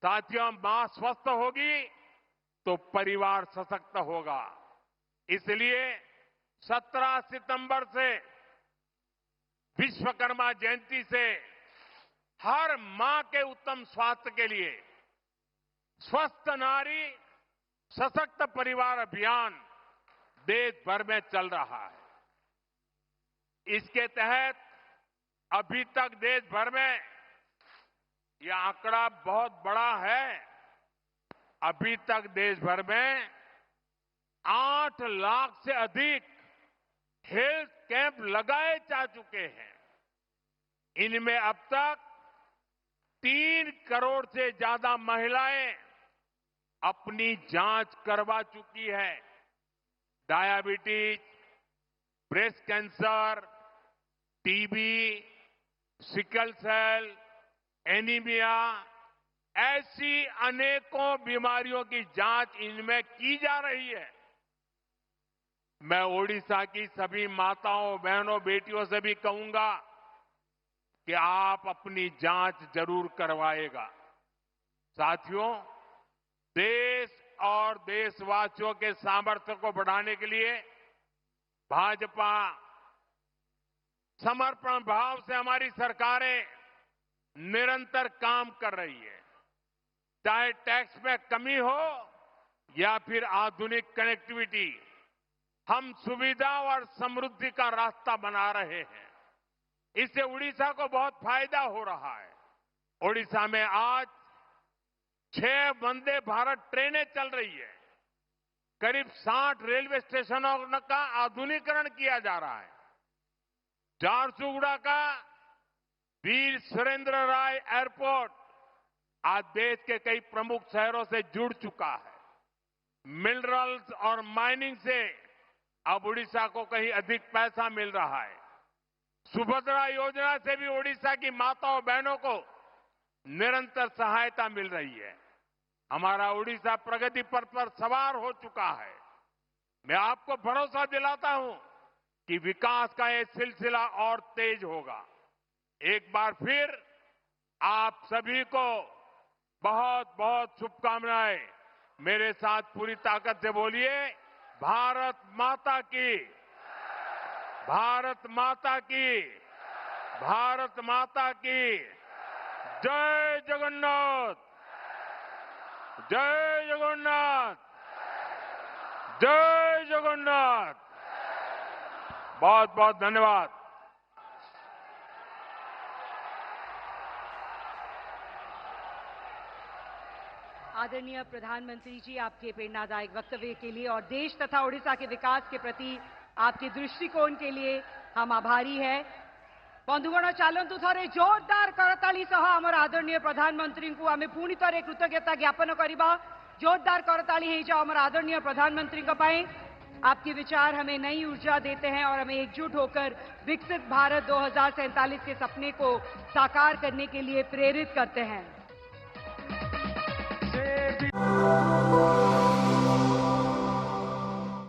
साथियों, मां स्वस्थ होगी तो परिवार सशक्त होगा। इसलिए 17 सितंबर से विश्वकर्मा जयंती से हर मां के उत्तम स्वास्थ्य के लिए स्वस्थ नारी सशक्त परिवार अभियान देश भर में चल रहा है। इसके तहत अभी तक देश भर में यह आंकड़ा बहुत बड़ा है। अभी तक देश भर में 8 लाख से अधिक हेल्थ कैंप लगाए जा चुके हैं। इनमें अब तक 3 करोड़ से ज्यादा महिलाएं अपनी जांच करवा चुकी है। Diabetes, breast cancer, TB, sickle cell, anaemia, ऐसी अनेकों बीमारियों की जांच इनमें की जा रही है। मैं ओडिशा की सभी माताओं, बहनों, बेटियों से भी कहूंगा कि आप अपनी जांच जरूर करवाएगा। साथियों, देश और देशवासियों के सामर्थ्य को बढ़ाने के लिए भाजपा समर्पण भाव से हमारी सरकारें निरंतर काम कर रही है। चाहे टैक्स में कमी हो या फिर आधुनिक कनेक्टिविटी, हम सुविधा और समृद्धि का रास्ता बना रहे हैं। इससे उड़ीसा को बहुत फायदा हो रहा है। उड़ीसा में आज 6 वंदे भारत ट्रेनें चल रही है। करीब 60 रेलवे स्टेशनों का आधुनिकीकरण किया जा रहा है। झारसुगुड़ा का वीर सुरेंद्र राय एयरपोर्ट आज देश के कई प्रमुख शहरों से जुड़ चुका है। मिनरल्स और माइनिंग से अब उड़ीसा को कहीं अधिक पैसा मिल रहा है। सुभद्रा योजना से भी उड़ीसा की माताओं बहनों को निरंतर सहायता मिल रही है। हमारा उड़ीसा प्रगति पथ पर सवार हो चुका है। मैं आपको भरोसा दिलाता हूं कि विकास का ये सिलसिला और तेज होगा। एक बार फिर आप सभी को बहुत बहुत शुभकामनाएं। मेरे साथ पूरी ताकत से बोलिए, भारत माता की, भारत माता की, भारत माता की जय जगन्नाथ, जय जगन्नाथ, जय जगन्नाथ। बहुत बहुत धन्यवाद। आदरणीय प्रधानमंत्री जी, आपके प्रेरणादायक वक्तव्य के लिए और देश तथा ओडिशा के विकास के प्रति आपके दृष्टिकोण के लिए हम आभारी है। बंधुगण, चलतु थे जोरदार करताली सह आमर आदरणीय प्रधानमंत्री को आम पुणी थे कृतज्ञता ज्ञापन करवा। जोरदार करताली हो जाओ आमर आदरणीय प्रधानमंत्री को। आपके विचार हमें नई ऊर्जा देते हैं और हमें एकजुट होकर विकसित भारत 2047 के सपने को साकार करने के लिए प्रेरित करते हैं।